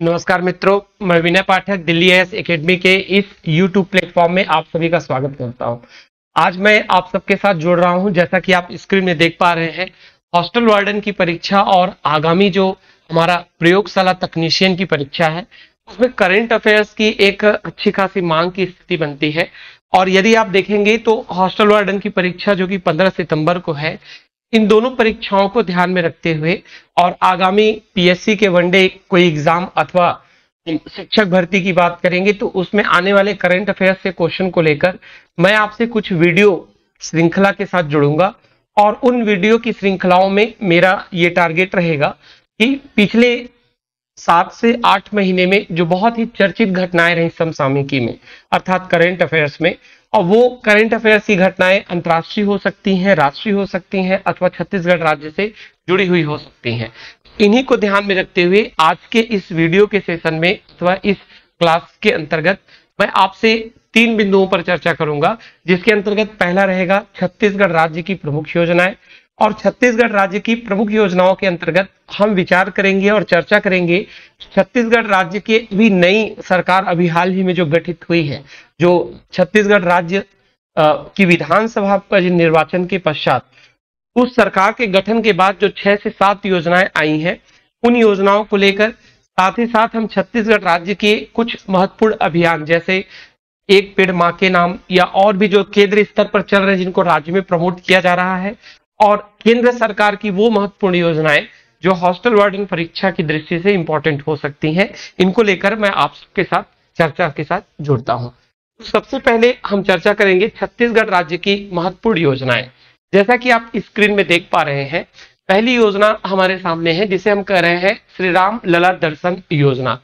नमस्कार मित्रों, मैं विनय पाठक दिल्ली आईएएस एकेडमी के इस YouTube प्लेटफॉर्म में आप सभी का स्वागत करता हूं। आज मैं आप सबके साथ जुड़ रहा हूं। जैसा कि आप स्क्रीन में देख पा रहे हैं, हॉस्टल वार्डन की परीक्षा और आगामी जो हमारा प्रयोगशाला तकनीशियन की परीक्षा है, उसमें करंट अफेयर्स की एक अच्छी खासी मांग की स्थिति बनती है। और यदि आप देखेंगे तो हॉस्टल वार्डन की परीक्षा जो कि 15 सितंबर को है, इन दोनों परीक्षाओं को ध्यान में रखते हुए और आगामी पीएससी के वनडे कोई एग्जाम अथवा शिक्षक भर्ती की बात करेंगे तो उसमें आने वाले करंट अफेयर्स से क्वेश्चन को लेकर मैं आपसे कुछ वीडियो श्रृंखला के साथ जुड़ूंगा। और उन वीडियो की श्रृंखलाओं में मेरा ये टारगेट रहेगा कि पिछले 7 से 8 महीने में जो बहुत ही चर्चित घटनाएं रही समसामयिकी में, अर्थात करंट अफेयर्स में, और वो करंट अफेयर्स की घटनाएं अंतर्राष्ट्रीय हो सकती हैं, राष्ट्रीय हो सकती हैं, अथवा छत्तीसगढ़ राज्य से जुड़ी हुई हो सकती हैं। इन्हीं को ध्यान में रखते हुए आज के इस वीडियो के सेशन में अथवा इस क्लास के अंतर्गत मैं आपसे 3 बिंदुओं पर चर्चा करूंगा, जिसके अंतर्गत पहला रहेगा छत्तीसगढ़ राज्य की प्रमुख योजनाएं। और छत्तीसगढ़ राज्य की प्रमुख योजनाओं के अंतर्गत हम विचार करेंगे और चर्चा करेंगे छत्तीसगढ़ राज्य की भी नई सरकार अभी हाल ही में जो गठित हुई है, जो छत्तीसगढ़ राज्य की विधानसभा का निर्वाचन के पश्चात उस सरकार के गठन के बाद जो 6 से 7 योजनाएं आई हैं, उन योजनाओं को लेकर साथ ही साथ हम छत्तीसगढ़ राज्य के कुछ महत्वपूर्ण अभियान जैसे एक पेड़ मां के नाम या और भी जो केंद्र स्तर पर चल रहे हैं, जिनको राज्य में प्रमोट किया जा रहा है, और केंद्र सरकार की वो महत्वपूर्ण योजनाएं जो हॉस्टल वार्डन परीक्षा की दृष्टि से इंपॉर्टेंट हो सकती हैं, इनको लेकर मैं आप सबके साथ चर्चा के साथ जुड़ता हूं। सबसे पहले हम चर्चा करेंगे छत्तीसगढ़ राज्य की महत्वपूर्ण योजनाएं। जैसा कि आप स्क्रीन में देख पा रहे हैं, पहली योजना हमारे सामने है जिसे हम कह रहे हैं श्री राम लला दर्शन योजना।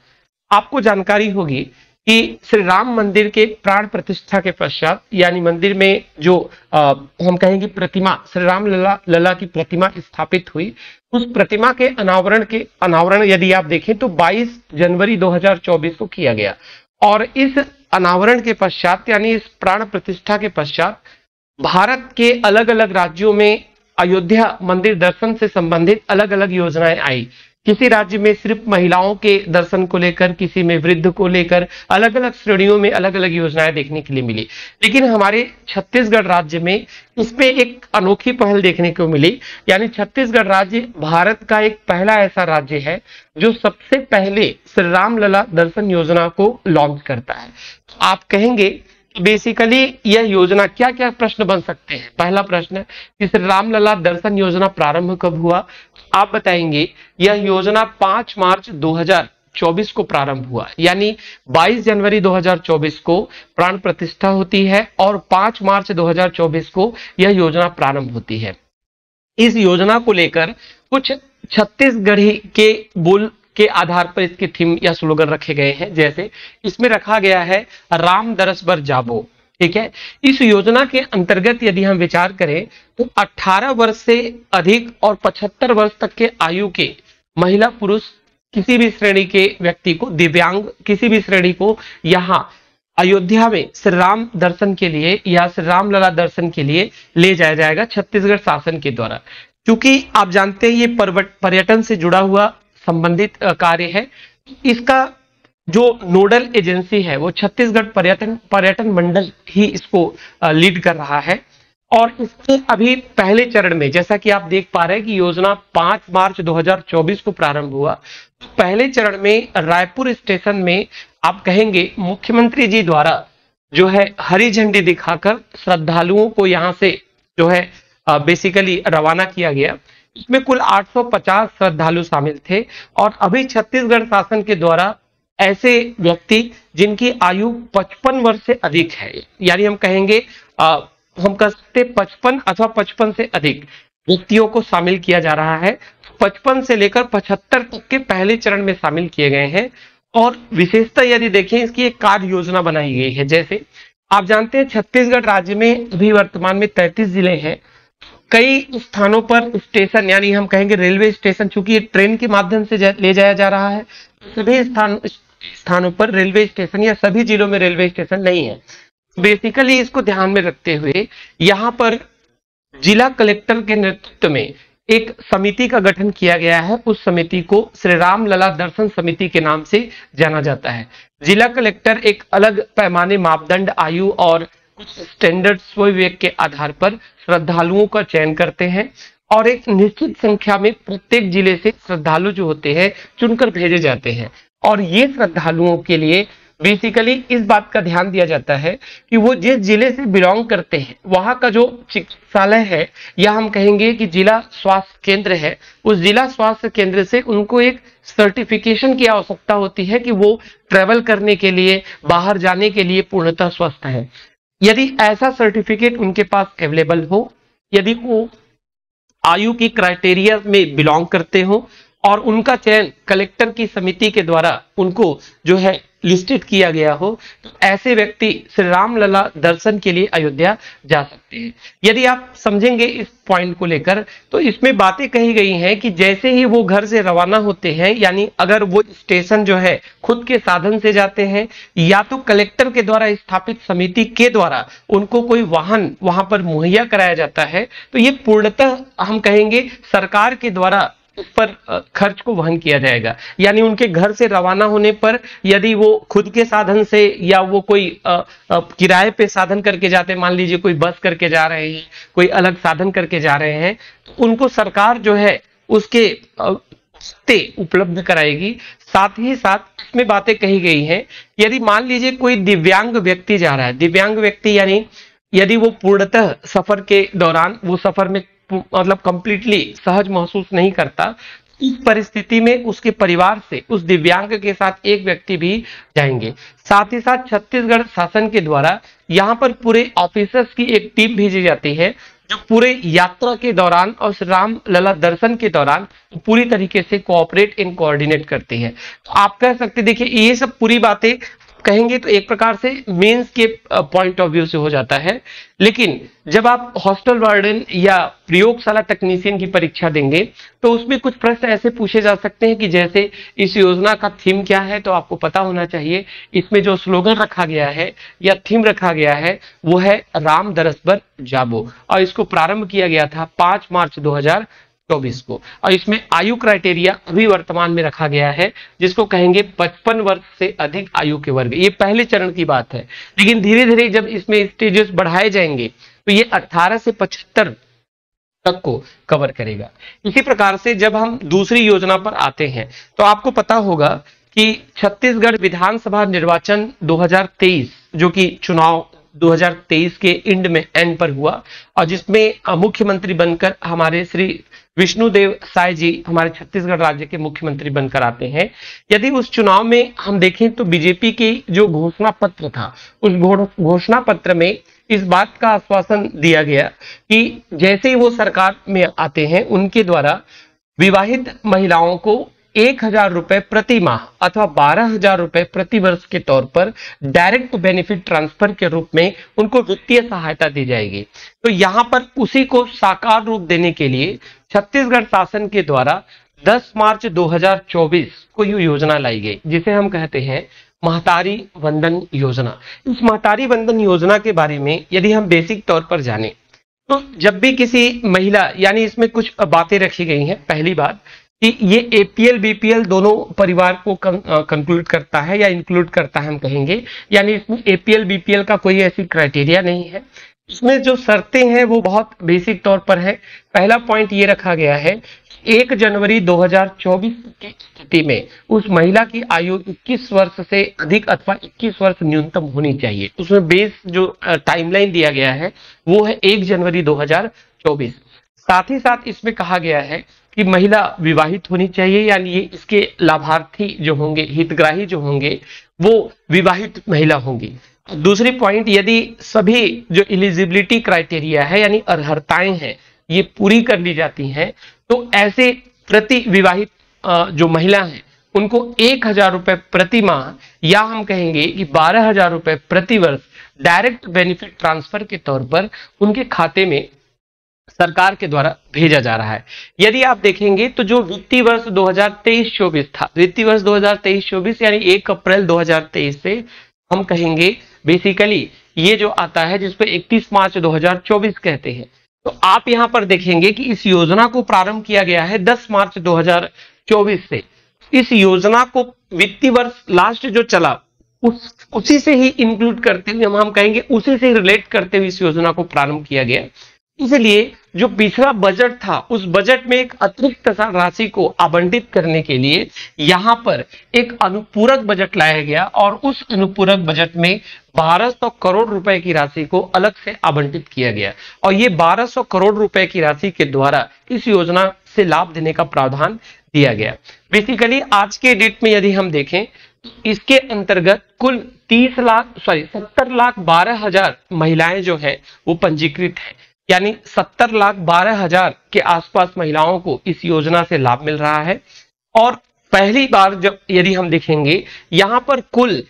आपको जानकारी होगी कि श्री राम मंदिर के प्राण प्रतिष्ठा के पश्चात, यानी मंदिर में जो हम कहेंगे प्रतिमा, श्री राम लला की प्रतिमा स्थापित हुई, उस प्रतिमा के अनावरण यदि आप देखें तो 22 जनवरी 2024 को किया गया। और इस अनावरण के पश्चात, यानी इस प्राण प्रतिष्ठा के पश्चात, भारत के अलग अलग राज्यों में अयोध्या मंदिर दर्शन से संबंधित अलग अलग योजनाएं आई। किसी राज्य में सिर्फ महिलाओं के दर्शन को लेकर, किसी में वृद्ध को लेकर, अलग अलग श्रेणियों में अलग अलग योजनाएं देखने के लिए मिली। लेकिन हमारे छत्तीसगढ़ राज्य में इसमें एक अनोखी पहल देखने को मिली, यानी छत्तीसगढ़ राज्य भारत का एक पहला ऐसा राज्य है जो सबसे पहले श्री राम लला दर्शन योजना को लॉन्च करता है। तो आप कहेंगे बेसिकली यह योजना क्या क्या प्रश्न बन सकते हैं। पहला प्रश्न कि श्री राम लला दर्शन योजना प्रारंभ कब हुआ। आप बताएंगे यह योजना 5 मार्च 2024 को प्रारंभ हुआ, यानी 22 जनवरी 2024 को प्राण प्रतिष्ठा होती है और 5 मार्च 2024 को यह योजना प्रारंभ होती है। इस योजना को लेकर कुछ छत्तीसगढ़ी के बोल के आधार पर इसके थीम या स्लोगन रखे गए हैं। जैसे इसमें रखा गया है राम दरस बर जाबो। ठीक है, इस योजना के अंतर्गत यदि हम विचार करें तो 18 वर्ष से अधिक और 75 वर्ष तक के आयु के महिला पुरुष किसी भी श्रेणी के व्यक्ति को, दिव्यांग किसी भी श्रेणी को यहाँ अयोध्या में श्री राम दर्शन के लिए या श्री राम लला दर्शन के लिए ले जाया जाएगा छत्तीसगढ़ शासन के द्वारा। क्योंकि आप जानते हैं ये पर्यटन से जुड़ा हुआ संबंधित कार्य है, इसका जो नोडल एजेंसी है वो छत्तीसगढ़ पर्यटन मंडल ही इसको लीड कर रहा है। और इसके अभी पहले चरण में, जैसा कि आप देख पा रहे हैं कि योजना 5 मार्च 2024 को प्रारंभ हुआ, तो पहले चरण में रायपुर स्टेशन में आप कहेंगे मुख्यमंत्री जी द्वारा जो है हरी झंडी दिखाकर श्रद्धालुओं को यहाँ से जो है बेसिकली रवाना किया गया। इसमें कुल 850 श्रद्धालु शामिल थे। और अभी छत्तीसगढ़ शासन के द्वारा ऐसे व्यक्ति जिनकी आयु 55 वर्ष से अधिक है, यानी हम कहेंगे हम कह सकते 55 अथवा 55 से अधिक व्यक्तियों को शामिल किया जा रहा है। 55 से लेकर 75 तक के पहले चरण में शामिल किए गए हैं। और विशेषता यदि देखें, इसकी एक कार्य योजना बनाई गई है। जैसे आप जानते हैं छत्तीसगढ़ राज्य में अभी वर्तमान में 33 जिले हैं। कई स्थानों पर स्टेशन, यानी हम कहेंगे रेलवे स्टेशन, चूंकि ये ट्रेन के माध्यम से ले जाया जा रहा है, सभी स्थानों पर रेलवे स्टेशन या सभी जिलों में रेलवे स्टेशन नहीं है। बेसिकली इसको ध्यान में रखते हुए यहाँ पर जिला कलेक्टर के नेतृत्व में एक समिति का गठन किया गया है। उस समिति को श्री राम लला दर्शन समिति के नाम से जाना जाता है। जिला कलेक्टर एक अलग पैमाने, मापदंड, आयु और कुछ स्टैंडर्ड स्वविवेक के आधार पर श्रद्धालुओं का चयन करते हैं और एक निश्चित संख्या में प्रत्येक जिले से श्रद्धालु जो होते हैं चुनकर भेजे जाते हैं। और ये श्रद्धालुओं के लिए बेसिकली इस बात का ध्यान दिया जाता है कि वो जिस जिले से बिलोंग करते हैं वहां का जो चिकित्सालय है या हम कहेंगे कि जिला स्वास्थ्य केंद्र है, उस जिला स्वास्थ्य केंद्र से उनको एक सर्टिफिकेशन की आवश्यकता होती है कि वो ट्रेवल करने के लिए, बाहर जाने के लिए पूर्णतः स्वस्थ है। यदि ऐसा सर्टिफिकेट उनके पास अवेलेबल हो, यदि वो आयु की क्राइटेरिया में बिलोंग करते हो और उनका चयन कलेक्टर की समिति के द्वारा उनको जो है लिस्टेड किया गया हो, तो ऐसे व्यक्ति श्री राम लला दर्शन के लिए अयोध्या जा सकते हैं। यदि आप समझेंगे इस पॉइंट को लेकर, तो इसमें बातें कही गई हैं कि जैसे ही वो घर से रवाना होते हैं, यानी अगर वो स्टेशन जो है खुद के साधन से जाते हैं या तो कलेक्टर के द्वारा स्थापित समिति के द्वारा उनको कोई वाहन वहां पर मुहैया कराया जाता है, तो ये पूर्णतः हम कहेंगे सरकार के द्वारा उस पर खर्च को वहन किया जाएगा। यानी उनके घर से रवाना होने पर यदि वो खुद के साधन से या वो कोई किराए पे साधन करके जाते हैं, मान लीजिए कोई बस करके जा रहे हैं, कोई अलग साधन करके जा रहे हैं, तो उनको सरकार जो है उसके ते उपलब्ध कराएगी। साथ ही साथ इसमें बातें कही गई हैं, यदि मान लीजिए कोई दिव्यांग व्यक्ति जा रहा है, दिव्यांग व्यक्ति यानी यदि वो पूर्णतः सफर के दौरान वो सफर में मतलब कंप्लीटली सहज महसूस नहीं करता, इस परिस्थिति में उसके परिवार से उस दिव्यांग के साथ एक व्यक्ति भी जाएंगे। साथ ही साथ छत्तीसगढ़ शासन के द्वारा यहाँ पर पूरे ऑफिसर्स की एक टीम भेजी जाती है जो पूरे यात्रा के दौरान और श्री राम लला दर्शन के दौरान पूरी तरीके से कोऑपरेट एंड कोऑर्डिनेट करती है। तो आप कह सकते, देखिए ये सब पूरी बातें कहेंगे तो एक प्रकार से मेंस के पॉइंट ऑफ व्यू से हो जाता है, लेकिन जब आप हॉस्टल वार्डन या प्रयोगशाला तकनीशियन की परीक्षा देंगे तो उसमें कुछ प्रश्न ऐसे पूछे जा सकते हैं कि जैसे इस योजना का थीम क्या है, तो आपको पता होना चाहिए। इसमें जो स्लोगन रखा गया है या थीम रखा गया है वो है राम दरस बर जाबो, और इसको प्रारंभ किया गया था 5 मार्च 2024 को। और इसमें आयु क्राइटेरिया अभी वर्तमान में रखा गया है जिसको कहेंगे 55 वर्ष से अधिक आयु के वर्ग। ये पहले चरण की बात है, लेकिन धीरे धीरे जब इसमें स्टेजेस बढ़ाए जाएंगे तो ये 18 से 75 तक को कवर करेगा। इसी प्रकार से जब हम दूसरी योजना पर आते हैं तो आपको पता होगा कि छत्तीसगढ़ विधानसभा निर्वाचन 2023 जो कि चुनाव 2023 के एंड पर हुआ और जिसमें मुख्यमंत्री बनकर हमारे श्री विष्णुदेव साय जी हमारे छत्तीसगढ़ राज्य के मुख्यमंत्री बनकर आते हैं। यदि उस चुनाव में हम देखें तो बीजेपी की जो घोषणा पत्र था, उस घोषणा पत्र में इस बात का आश्वासन दिया गया कि जैसे ही वो सरकार में आते हैं उनके द्वारा विवाहित महिलाओं को 1,000 रुपए प्रति माह अथवा 12,000 रुपए प्रति वर्ष के तौर पर डायरेक्ट बेनिफिट ट्रांसफर के रूप में उनको वित्तीय सहायता दी जाएगी। तो यहाँ पर उसी को साकार रूप देने के लिए छत्तीसगढ़ शासन के द्वारा 10 मार्च 2024 को ये योजना लाई गई जिसे हम कहते हैं महतारी वंदन योजना। इस महतारी वंदन योजना के बारे में यदि हम बेसिक तौर पर जाने तो जब भी किसी महिला, यानी इसमें कुछ बातें रखी गई हैं। पहली बात कि ये एपीएल बीपीएल दोनों परिवार को कंक्लूड करता है या इंक्लूड करता है हम कहेंगे, यानी इसमें एपीएल बीपीएल का कोई ऐसी क्राइटेरिया नहीं है। इसमें जो शर्तें हैं वो बहुत बेसिक तौर पर है। पहला पॉइंट ये रखा गया है 1 जनवरी 2024 की स्थिति में उस महिला की आयु 21 वर्ष से अधिक अथवा 21 वर्ष न्यूनतम होनी चाहिए। उसमें बेस जो टाइमलाइन दिया गया है वो है 1 जनवरी 2024। साथ ही साथ इसमें कहा गया है कि महिला विवाहित होनी चाहिए, यानी ये इसके लाभार्थी जो होंगे, हितग्राही जो होंगे वो विवाहित महिला होंगी। दूसरी पॉइंट, यदि सभी जो एलिजिबिलिटी क्राइटेरिया है यानी अर्हताएं हैं ये पूरी कर ली जाती हैं तो ऐसे प्रति विवाहित जो महिला हैं उनको 1,000 रुपए प्रति माह या हम कहेंगे कि 12,000 रुपए प्रति वर्ष डायरेक्ट बेनिफिट ट्रांसफर के तौर पर उनके खाते में सरकार के द्वारा भेजा जा रहा है। यदि आप देखेंगे तो जो वित्तीय वर्ष 2023-24 था, वित्तीय वर्ष 2023-24 यानी 1 अप्रैल 2023 से हम कहेंगे बेसिकली ये जो आता है जिसपे 31 मार्च 2024 कहते हैं, तो आप यहां पर देखेंगे कि इस योजना को प्रारंभ किया गया है 10 मार्च 2024 से। इस योजना को वित्तीय वर्ष लास्ट जो चला उसी से ही इंक्लूड करते हुए हम कहेंगे उसी से रिलेट करते हुए इस योजना को प्रारंभ किया गया। इसलिए जो पिछला बजट था उस बजट में एक अतिरिक्त राशि को आवंटित करने के लिए यहां पर एक अनुपूरक बजट लाया गया और उस अनुपूरक बजट में 1200 करोड़ रुपए की राशि को अलग से आवंटित किया गया और ये 1200 करोड़ रुपए की राशि के द्वारा इस योजना से लाभ देने का प्रावधान दिया गया। बेसिकली आज के डेट में यदि हम देखें इसके अंतर्गत कुल 70,12,000 महिलाएं जो है वो पंजीकृत है, यानी 70,12,000 के आसपास महिलाओं को इस योजना से लाभ मिल रहा है। और पहली बार जब यदि हम देखेंगे यहां पर कुल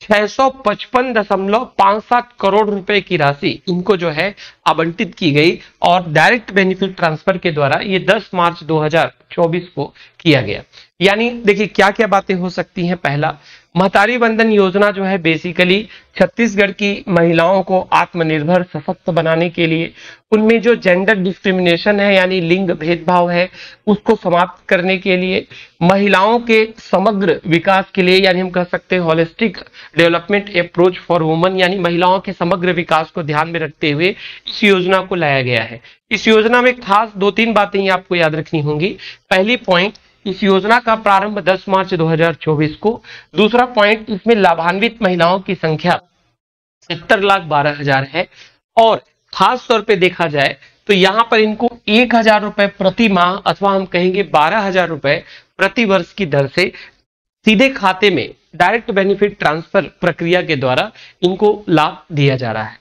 655.57 करोड़ रुपए की राशि इनको जो है आवंटित की गई और डायरेक्ट बेनिफिट ट्रांसफर के द्वारा ये 10 मार्च 2024 को किया गया। यानी देखिए क्या क्या बातें हो सकती हैं। पहला, महतारी वंदन योजना जो है बेसिकली छत्तीसगढ़ की महिलाओं को आत्मनिर्भर सशक्त बनाने के लिए, उनमें जो जेंडर डिस्क्रिमिनेशन है यानी लिंग भेदभाव है उसको समाप्त करने के लिए, महिलाओं के समग्र विकास के लिए यानी हम कह सकते हैं holistic development approach for women यानी महिलाओं के समग्र विकास को ध्यान में रखते हुए इस योजना को लाया गया है। इस योजना में खास 2-3 बातें आपको याद रखनी होंगी। पहली पॉइंट, इस योजना का प्रारंभ 10 मार्च 2024 को। दूसरा पॉइंट, इसमें लाभान्वित महिलाओं की संख्या 70,12,000 है और खास तौर पे देखा जाए तो यहां पर इनको 1,000 रुपए प्रति माह अथवा हम कहेंगे 12,000 रुपए प्रति वर्ष की दर से सीधे खाते में डायरेक्ट बेनिफिट ट्रांसफर प्रक्रिया के द्वारा इनको लाभ दिया जा रहा है।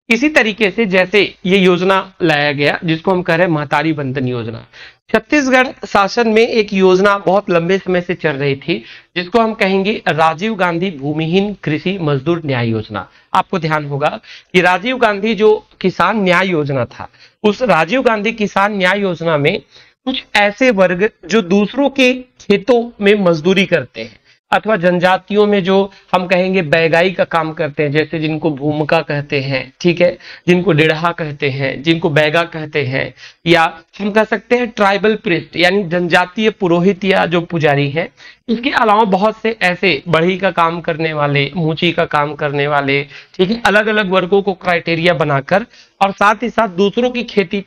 इसी तरीके से जैसे ये योजना लाया गया जिसको हम कह रहे हैं महतारी वंदन योजना, छत्तीसगढ़ शासन में एक योजना बहुत लंबे समय से चल रही थी जिसको हम कहेंगे राजीव गांधी भूमिहीन कृषि मजदूर न्याय योजना। आपको ध्यान होगा कि राजीव गांधी जो किसान न्याय योजना था, उस राजीव गांधी किसान न्याय योजना में कुछ ऐसे वर्ग जो दूसरों के खेतों में मजदूरी करते हैं अथवा जनजातियों में जो हम कहेंगे बैगाई का काम करते हैं, जैसे जिनको भूमिका कहते हैं, ठीक है, जिनको डेढ़हा कहते हैं, जिनको बैगा कहते हैं, या हम कह सकते हैं ट्राइबल प्रीस्ट यानी जनजातीय पुरोहित या जो पुजारी है। इसके अलावा बहुत से ऐसे बढ़ई का काम करने वाले, मूची का काम करने वाले, ठीक है, अलग अलग वर्गों को क्राइटेरिया बनाकर और साथ ही साथ दूसरों की खेत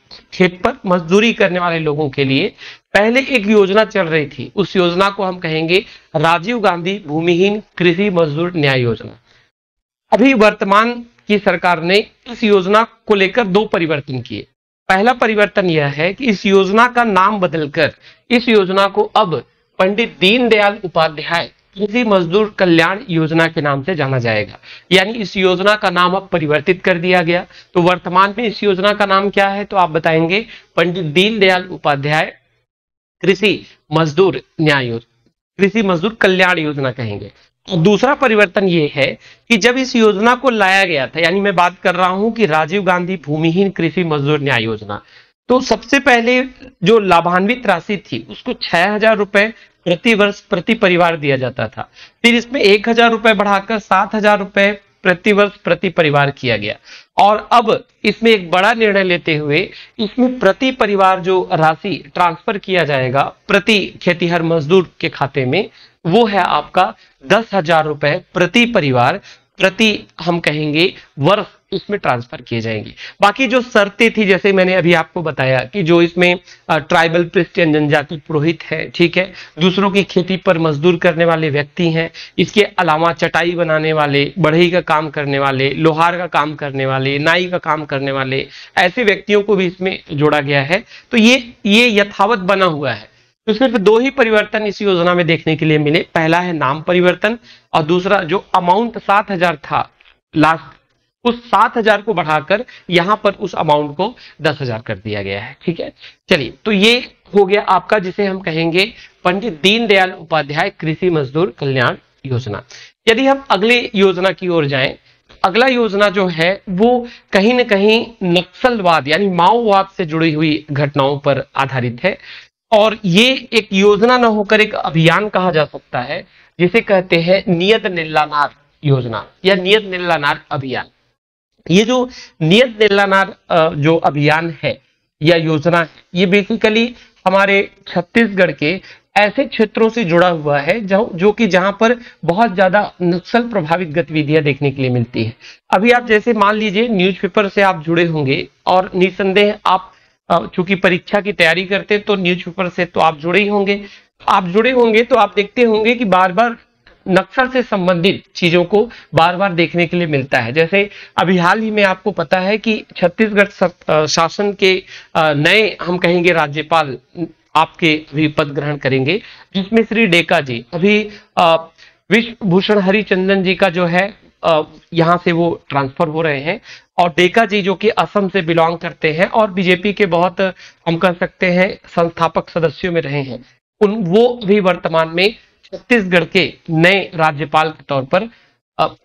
पर मजदूरी करने वाले लोगों के लिए पहले एक योजना चल रही थी। उस योजना को हम कहेंगे राजीव गांधी भूमिहीन कृषि मजदूर न्याय योजना। अभी वर्तमान की सरकार ने इस योजना को लेकर 2 परिवर्तन किए। पहला परिवर्तन यह है कि इस योजना का नाम बदलकर इस योजना को अब पंडित दीनदयाल उपाध्याय कृषि मजदूर कल्याण योजना के नाम से जाना जाएगा। यानी इस योजना का नाम अब परिवर्तित कर दिया गया। तो वर्तमान में इस योजना का नाम क्या है, तो आप बताएंगे पंडित दीनदयाल उपाध्याय कृषि मजदूर न्याय योजना, कृषि मजदूर कल्याण योजना कहेंगे। और दूसरा परिवर्तन ये है कि जब इस योजना को लाया गया था, यानी मैं बात कर रहा हूं कि राजीव गांधी भूमिहीन कृषि मजदूर न्याय योजना, तो सबसे पहले जो लाभान्वित राशि थी उसको 6,000 रुपए प्रति वर्ष प्रति परिवार दिया जाता था। फिर इसमें 1,000 रुपए बढ़ाकर 7,000 रुपए प्रति वर्ष प्रति परिवार किया गया और अब इसमें एक बड़ा निर्णय लेते हुए इसमें प्रति परिवार जो राशि ट्रांसफर किया जाएगा प्रति खेतीहर मजदूर के खाते में, वो है आपका 10,000 रुपए प्रति परिवार प्रति हम कहेंगे वर्ष इसमें ट्रांसफर किए जाएंगे। बाकी जो शर्तें थी जैसे मैंने अभी आपको बताया कि जो इसमें ट्राइबल क्रिश्चियन जनजाति पुरोहित है, ठीक है, दूसरों की खेती पर मजदूर करने वाले व्यक्ति हैं, इसके अलावा चटाई बनाने वाले, बढ़ई का काम करने वाले, लोहार का काम करने वाले, नाई का काम करने वाले, ऐसे व्यक्तियों को भी इसमें जोड़ा गया है। तो ये यथावत बना हुआ है। तो सिर्फ 2 ही परिवर्तन इस योजना में देखने के लिए मिले। पहला है नाम परिवर्तन और दूसरा जो अमाउंट 7,000 था लास्ट, उस 7,000 को बढ़ाकर यहां पर उस अमाउंट को 10,000 कर दिया गया है। ठीक है, चलिए, तो ये हो गया आपका जिसे हम कहेंगे पंडित दीनदयाल उपाध्याय कृषि मजदूर कल्याण योजना। यदि हम अगले योजना की ओर जाएं, अगला योजना जो है वो कहीं न कहीं नक्सलवाद यानी माओवाद से जुड़ी हुई घटनाओं पर आधारित है और ये एक योजना न होकर एक अभियान कहा जा सकता है जिसे कहते हैं नियत निल्लानार योजना या नियत निल्लानार अभियान। ये जो नियत नीलानार जो अभियान है या योजना है, ये बेसिकली हमारे छत्तीसगढ़ के ऐसे क्षेत्रों से जुड़ा हुआ है जो कि जहां पर बहुत ज्यादा नक्सल प्रभावित गतिविधियां देखने के लिए मिलती है। अभी आप जैसे मान लीजिए न्यूज़पेपर से आप जुड़े होंगे और निसंदेह आप चूंकि परीक्षा की तैयारी करते हैं तो न्यूज़पेपर से तो आप जुड़े ही होंगे। आप जुड़े होंगे तो आप देखते होंगे कि बार बार नक्सल से संबंधित चीजों को बार बार देखने के लिए मिलता है। जैसे अभी हाल ही में आपको पता है कि छत्तीसगढ़ शासन के नए हम कहेंगे राज्यपाल आपके अभी पद ग्रहण करेंगे, जिसमें श्री डेका जी अभी विश्व भूषण हरिचंदन जी का जो है यहाँ से वो ट्रांसफर हो रहे हैं, और डेका जी जो कि असम से बिलोंग करते हैं और बीजेपी के बहुत हम कह सकते हैं संस्थापक सदस्यों में रहे हैं, वो भी वर्तमान में छत्तीसगढ़ के नए राज्यपाल के तौर पर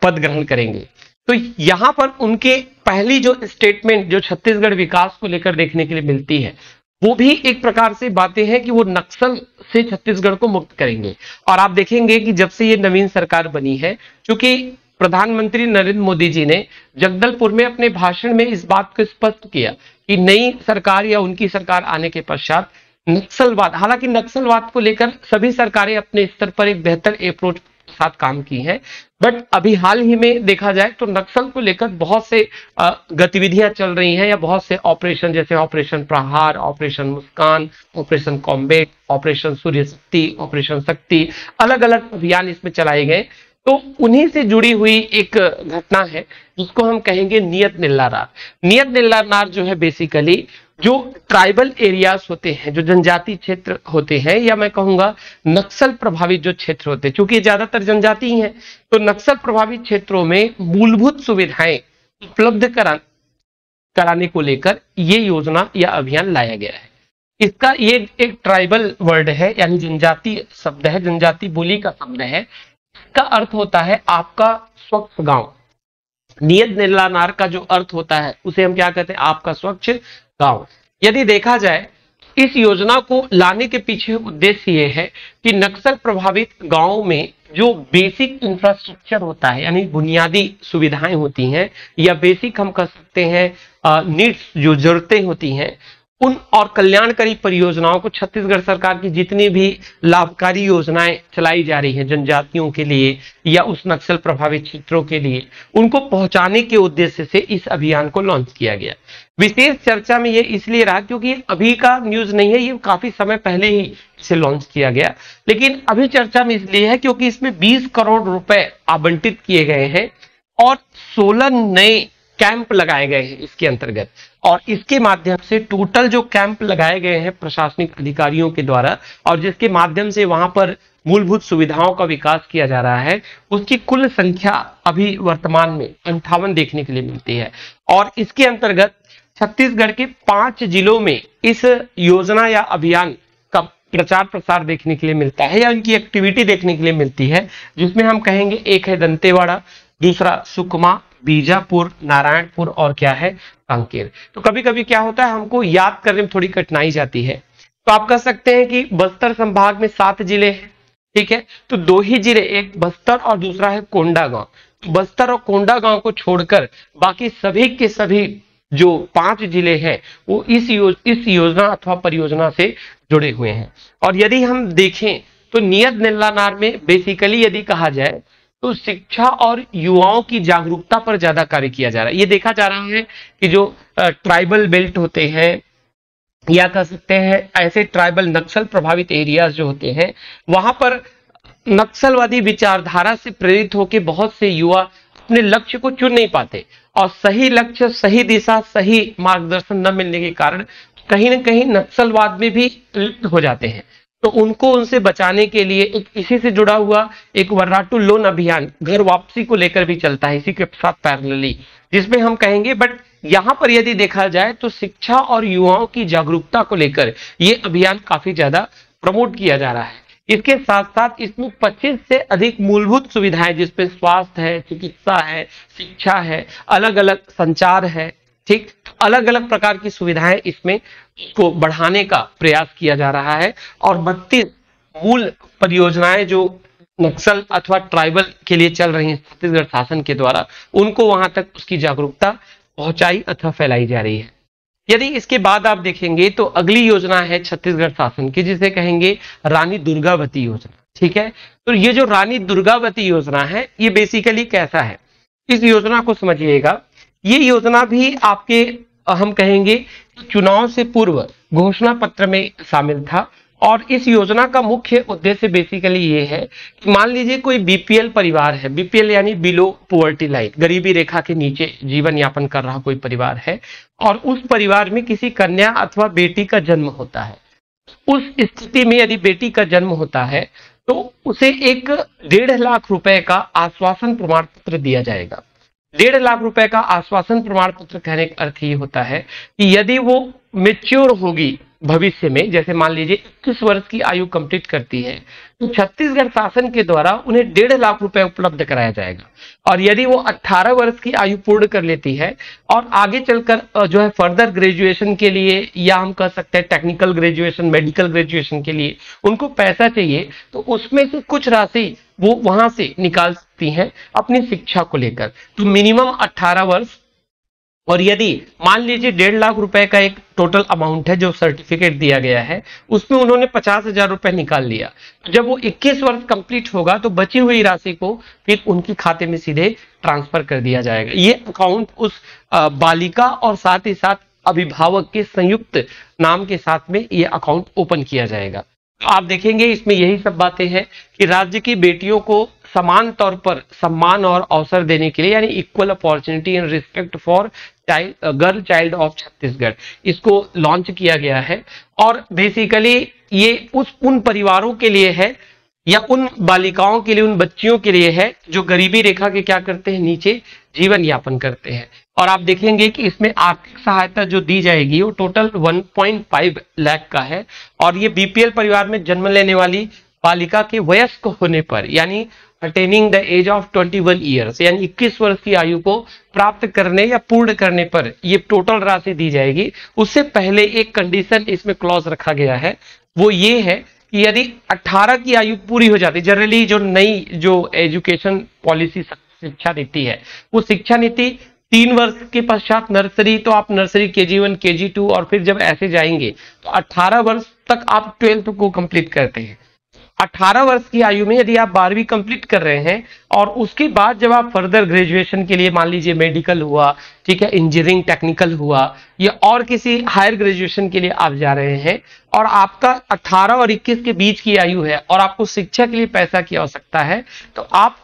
पद ग्रहण करेंगे। तो यहां पर उनके पहली जो स्टेटमेंट जो छत्तीसगढ़ विकास को लेकर देखने के लिए मिलती है, वो भी एक प्रकार से बातें हैं कि वो नक्सल से छत्तीसगढ़ को मुक्त करेंगे। और आप देखेंगे कि जब से ये नवीन सरकार बनी है, क्योंकि प्रधानमंत्री नरेंद्र मोदी जी ने जगदलपुर में अपने भाषण में इस बात को स्पष्ट किया कि नई सरकार या उनकी सरकार आने के पश्चात नक्सलवाद, हालांकि नक्सलवाद को लेकर सभी सरकारें अपने स्तर पर एक बेहतर अप्रोच के साथ काम की हैं, बट अभी हाल ही में देखा जाए तो नक्सल को लेकर बहुत से गतिविधियां चल रही हैं या बहुत से ऑपरेशन, जैसे ऑपरेशन प्रहार, ऑपरेशन मुस्कान, ऑपरेशन कॉम्बेट, ऑपरेशन सूर्य शक्ति, ऑपरेशन शक्ति, अलग अलग अभियान इसमें चलाए गए। तो उन्हीं से जुड़ी हुई एक घटना है जिसको हम कहेंगे नियत नीलानार। नियत नीलानार जो है बेसिकली जो ट्राइबल एरियाज होते हैं, जो जनजाति क्षेत्र होते हैं, या मैं कहूंगा नक्सल प्रभावित जो क्षेत्र होते हैं, क्योंकि ज्यादातर जनजाति हैं, तो नक्सल प्रभावित क्षेत्रों में मूलभूत सुविधाएं उपलब्ध कराने को लेकर ये योजना या अभियान लाया गया है। इसका ये एक ट्राइबल वर्ड है, यानी जनजाति शब्द है, जनजाति बोली का शब्द है। इसका अर्थ होता है आपका स्वच्छ गांव। नियत नीलानार का जो अर्थ होता है उसे हम क्या कहते हैं, आपका स्वच्छ गांव। यदि देखा जाए इस योजना को लाने के पीछे उद्देश्य ये है कि नक्सल प्रभावित गांवों में जो बेसिक इंफ्रास्ट्रक्चर होता है, यानी बुनियादी सुविधाएं होती हैं या बेसिक हम कह सकते हैं नीड्स, जो जरूरतें होती हैं, उन और कल्याणकारी परियोजनाओं को छत्तीसगढ़ सरकार की जितनी भी लाभकारी योजनाएं चलाई जा रही हैं जनजातियों के लिए या उस नक्सल प्रभावित क्षेत्रों के लिए, उनको पहुंचाने के उद्देश्य से इस अभियान को लॉन्च किया गया। विशेष चर्चा में ये इसलिए रहा क्योंकि अभी का न्यूज नहीं है, ये काफी समय पहले ही इसे लॉन्च किया गया, लेकिन अभी चर्चा में इसलिए है क्योंकि इसमें 20 करोड़ रुपए आवंटित किए गए हैं और 16 नए कैंप लगाए गए हैं इसके अंतर्गत। और इसके माध्यम से टोटल जो कैंप लगाए गए हैं प्रशासनिक अधिकारियों के द्वारा और जिसके माध्यम से वहां पर मूलभूत सुविधाओं का विकास किया जा रहा है, उसकी कुल संख्या अभी वर्तमान में 58 देखने के लिए मिलती है। और इसके अंतर्गत छत्तीसगढ़ के 5 जिलों में इस योजना या अभियान का प्रचार प्रसार देखने के लिए मिलता है या उनकी एक्टिविटी देखने के लिए मिलती है, जिसमें हम कहेंगे एक है दंतेवाड़ा, दूसरा सुकमा, बीजापुर, नारायणपुर और क्या है कांकेर। तो कभी कभी क्या होता है हमको याद करने में थोड़ी कठिनाई जाती है, तो आप कह सकते हैं कि बस्तर संभाग में 7 जिले हैं, ठीक है, तो 2 ही जिले, एक बस्तर और दूसरा है कोंडागांव। बस्तर और कोंडागांव को छोड़कर बाकी सभी के सभी जो 5 जिले हैं वो इस योजना अथवा परियोजना से जुड़े हुए हैं। और यदि हम देखें तो नियत नीलानार में बेसिकली यदि कहा जाए तो शिक्षा और युवाओं की जागरूकता पर ज्यादा कार्य किया जा रहा है। ये देखा जा रहा है कि जो ट्राइबल बेल्ट होते हैं या कह सकते हैं ऐसे ट्राइबल नक्सल प्रभावित एरियाज जो होते हैं, वहां पर नक्सलवादी विचारधारा से प्रेरित होकर बहुत से युवा अपने लक्ष्य को चुन नहीं पाते और सही लक्ष्य, सही दिशा, सही मार्गदर्शन न मिलने के कारण कहीं ना कहीं नक्सलवाद में भी लिप्त हो जाते हैं। तो उनको उनसे बचाने के लिए एक इसी से जुड़ा हुआ एक वर्राटू लोन अभियान घर वापसी को लेकर भी चलता है इसी के साथ पैरेलली, जिसमें हम कहेंगे, बट यहां पर यदि देखा जाए तो शिक्षा और युवाओं की जागरूकता को लेकर यह अभियान काफी ज्यादा प्रमोट किया जा रहा है। इसके साथ साथ इसमें 25 से अधिक मूलभूत सुविधाएं जिसमें स्वास्थ्य है, चिकित्सा है, शिक्षा है, अलग अलग संचार है, ठीक, अलग अलग प्रकार की सुविधाएं इसमें को बढ़ाने का प्रयास किया जा रहा है। और 32 मूल परियोजनाएं जो नक्सल अथवा ट्राइबल के लिए चल रही है छत्तीसगढ़ शासन के द्वारा, उनको वहां तक उसकी जागरूकता पहुंचाई अथवा फैलाई जा रही है। यदि इसके बाद आप देखेंगे तो अगली योजना है छत्तीसगढ़ शासन की, जिसे कहेंगे रानी दुर्गावती योजना। ठीक है, तो ये जो रानी दुर्गावती योजना है, ये बेसिकली कैसा है, इस योजना को समझिएगा। ये योजना भी आपके हम कहेंगे चुनाव से पूर्व घोषणा पत्र में शामिल था, और इस योजना का मुख्य उद्देश्य बेसिकली ये है कि मान लीजिए कोई बीपीएल परिवार है, बीपीएल यानी बिलो पॉवर्टी लाइन, गरीबी रेखा के नीचे जीवन यापन कर रहा कोई परिवार है, और उस परिवार में किसी कन्या अथवा बेटी का जन्म होता है। उस स्थिति में यदि बेटी का जन्म होता है तो उसे एक 1.5 लाख रुपए का आश्वासन प्रमाण पत्र दिया जाएगा। 1.5 लाख रुपए का आश्वासन प्रमाण पत्र कहने का अर्थ ये होता है कि यदि वो मेच्योर होगी भविष्य में, जैसे मान लीजिए 21 वर्ष की आयु कंप्लीट करती है, तो छत्तीसगढ़ शासन के द्वारा उन्हें 1.5 लाख रुपए उपलब्ध कराया जाएगा। और यदि वो 18 वर्ष की आयु पूर्ण कर लेती है और आगे चलकर जो है फर्दर ग्रेजुएशन के लिए, या हम कह सकते हैं टेक्निकल ग्रेजुएशन, मेडिकल ग्रेजुएशन के लिए उनको पैसा चाहिए, तो उसमें से कुछ राशि वो वहां से निकाल सकती हैं अपनी शिक्षा को लेकर। तो मिनिमम 18 वर्ष, और यदि मान लीजिए 1.5 लाख रुपए का एक टोटल अमाउंट है जो सर्टिफिकेट दिया गया है, उसमें उन्होंने 50,000 रुपए निकाल लिया, जब वो 21 वर्ष कंप्लीट होगा तो बची हुई राशि को फिर उनके खाते में सीधे ट्रांसफर कर दिया जाएगा। ये अकाउंट उस बालिका और साथ ही साथ अभिभावक के संयुक्त नाम के साथ में ये अकाउंट ओपन किया जाएगा। आप देखेंगे इसमें यही सब बातें हैं कि राज्य की बेटियों को समान तौर पर सम्मान और अवसर देने के लिए, यानी equal opportunity and respect for girl child of Chhattisgarh, इसको लॉन्च किया गया है। और बेसिकली ये उन परिवारों के लिए है, या उन बालिकाओं के लिए, उन बच्चियों के लिए है जो गरीबी रेखा के क्या करते हैं, नीचे जीवन यापन करते हैं। और आप देखेंगे कि इसमें आर्थिक सहायता जो दी जाएगी वो टोटल 1.5 लाख का है, और ये बीपीएल परिवार में जन्म लेने वाली बालिका के वयस्क होने पर, यानी attaining the age of 21 years, यानी 21 वर्ष की आयु को प्राप्त करने या पूर्ण करने पर ये टोटल राशि दी जाएगी। उससे पहले एक कंडीशन इसमें क्लॉज रखा गया है, वो ये है कि यदि 18 की आयु पूरी हो जाती, जनरली जो नई जो एजुकेशन पॉलिसी शिक्षा नीति है, वो शिक्षा नीति 3 वर्ष के पश्चात नर्सरी, तो आप नर्सरी KG1 KG2 और फिर जब ऐसे जाएंगे तो 18 वर्ष तक आप 12th को कंप्लीट करते हैं। 18 वर्ष की आयु में यदि आप 12वीं कंप्लीट कर रहे हैं और उसके बाद जब आप फर्दर ग्रेजुएशन के लिए, मान लीजिए मेडिकल हुआ, ठीक है, इंजीनियरिंग टेक्निकल हुआ, या और किसी हायर ग्रेजुएशन के लिए आप जा रहे हैं, और आपका 18 और 21 के बीच की आयु है और आपको शिक्षा के लिए पैसा की आवश्यकता है, तो आप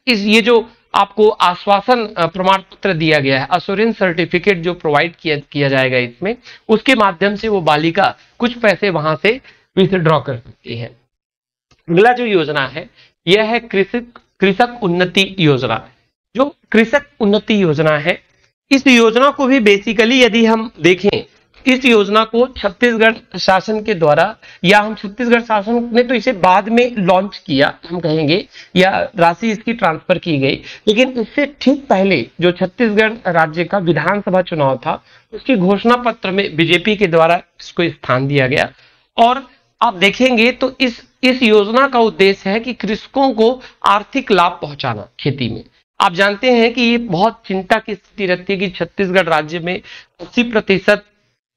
इस ये जो आपको आश्वासन प्रमाण पत्र दिया गया है, अश्योरेंस सर्टिफिकेट जो प्रोवाइड किया जाएगा इसमें, उसके माध्यम से वो बालिका कुछ पैसे वहां से विथड्रॉ कर सकती है। अगला जो योजना है यह है कृषक उन्नति योजना। जो कृषक उन्नति योजना है, इस योजना को भी बेसिकली यदि हम देखें, इस योजना को छत्तीसगढ़ शासन के द्वारा, या हम छत्तीसगढ़ शासन ने तो इसे बाद में लॉन्च किया हम कहेंगे, या राशि इसकी ट्रांसफर की गई, लेकिन इससे ठीक पहले जो छत्तीसगढ़ राज्य का विधानसभा चुनाव था, उसकी घोषणा पत्र में बीजेपी के द्वारा इसको स्थान दिया गया। और आप देखेंगे तो इस योजना का उद्देश्य है कि कृषकों को आर्थिक लाभ पहुंचाना खेती में। आप जानते हैं कि ये बहुत चिंता की स्थिति रहती है कि छत्तीसगढ़ राज्य में 80%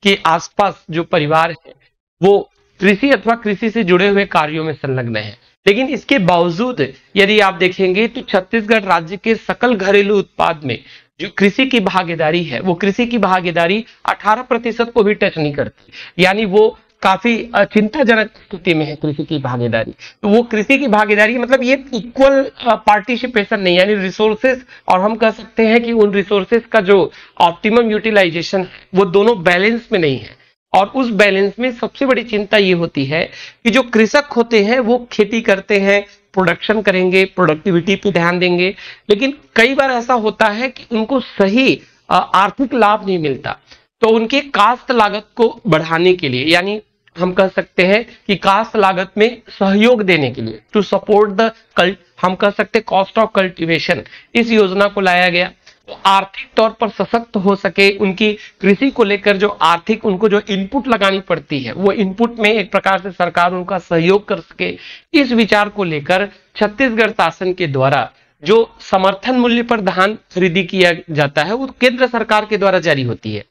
के आसपास जो परिवार है वो कृषि अथवा कृषि से जुड़े हुए कार्यों में संलग्न है। लेकिन इसके बावजूद यदि आप देखेंगे तो छत्तीसगढ़ राज्य के सकल घरेलू उत्पाद में जो कृषि की भागीदारी है, वो कृषि की भागीदारी 18% को भी टच नहीं करती, यानी वो काफी चिंताजनक स्थिति में है कृषि की भागीदारी। तो वो कृषि की भागीदारी मतलब ये इक्वल पार्टिसिपेशन नहीं, यानी रिसोर्सेस, और हम कह सकते हैं कि उन रिसोर्सेस का जो ऑप्टिमम यूटिलाइजेशन है वो दोनों बैलेंस में नहीं है। और उस बैलेंस में सबसे बड़ी चिंता ये होती है कि जो कृषक होते हैं वो खेती करते हैं, प्रोडक्शन करेंगे, प्रोडक्टिविटी पे ध्यान देंगे, लेकिन कई बार ऐसा होता है कि उनको सही आर्थिक लाभ नहीं मिलता। तो उनके काश्त लागत को बढ़ाने के लिए, यानी हम कह सकते हैं कि काश्त लागत में सहयोग देने के लिए, टू सपोर्ट द हम कह सकते हैं कॉस्ट ऑफ कल्टीवेशन, इस योजना को लाया गया। वो आर्थिक तौर पर सशक्त हो सके, उनकी कृषि को लेकर जो आर्थिक उनको जो इनपुट लगानी पड़ती है वो इनपुट में एक प्रकार से सरकार उनका सहयोग कर सके, इस विचार को लेकर छत्तीसगढ़ शासन के द्वारा जो समर्थन मूल्य पर धान खरीदी किया जाता है वो केंद्र सरकार के द्वारा जारी होती है,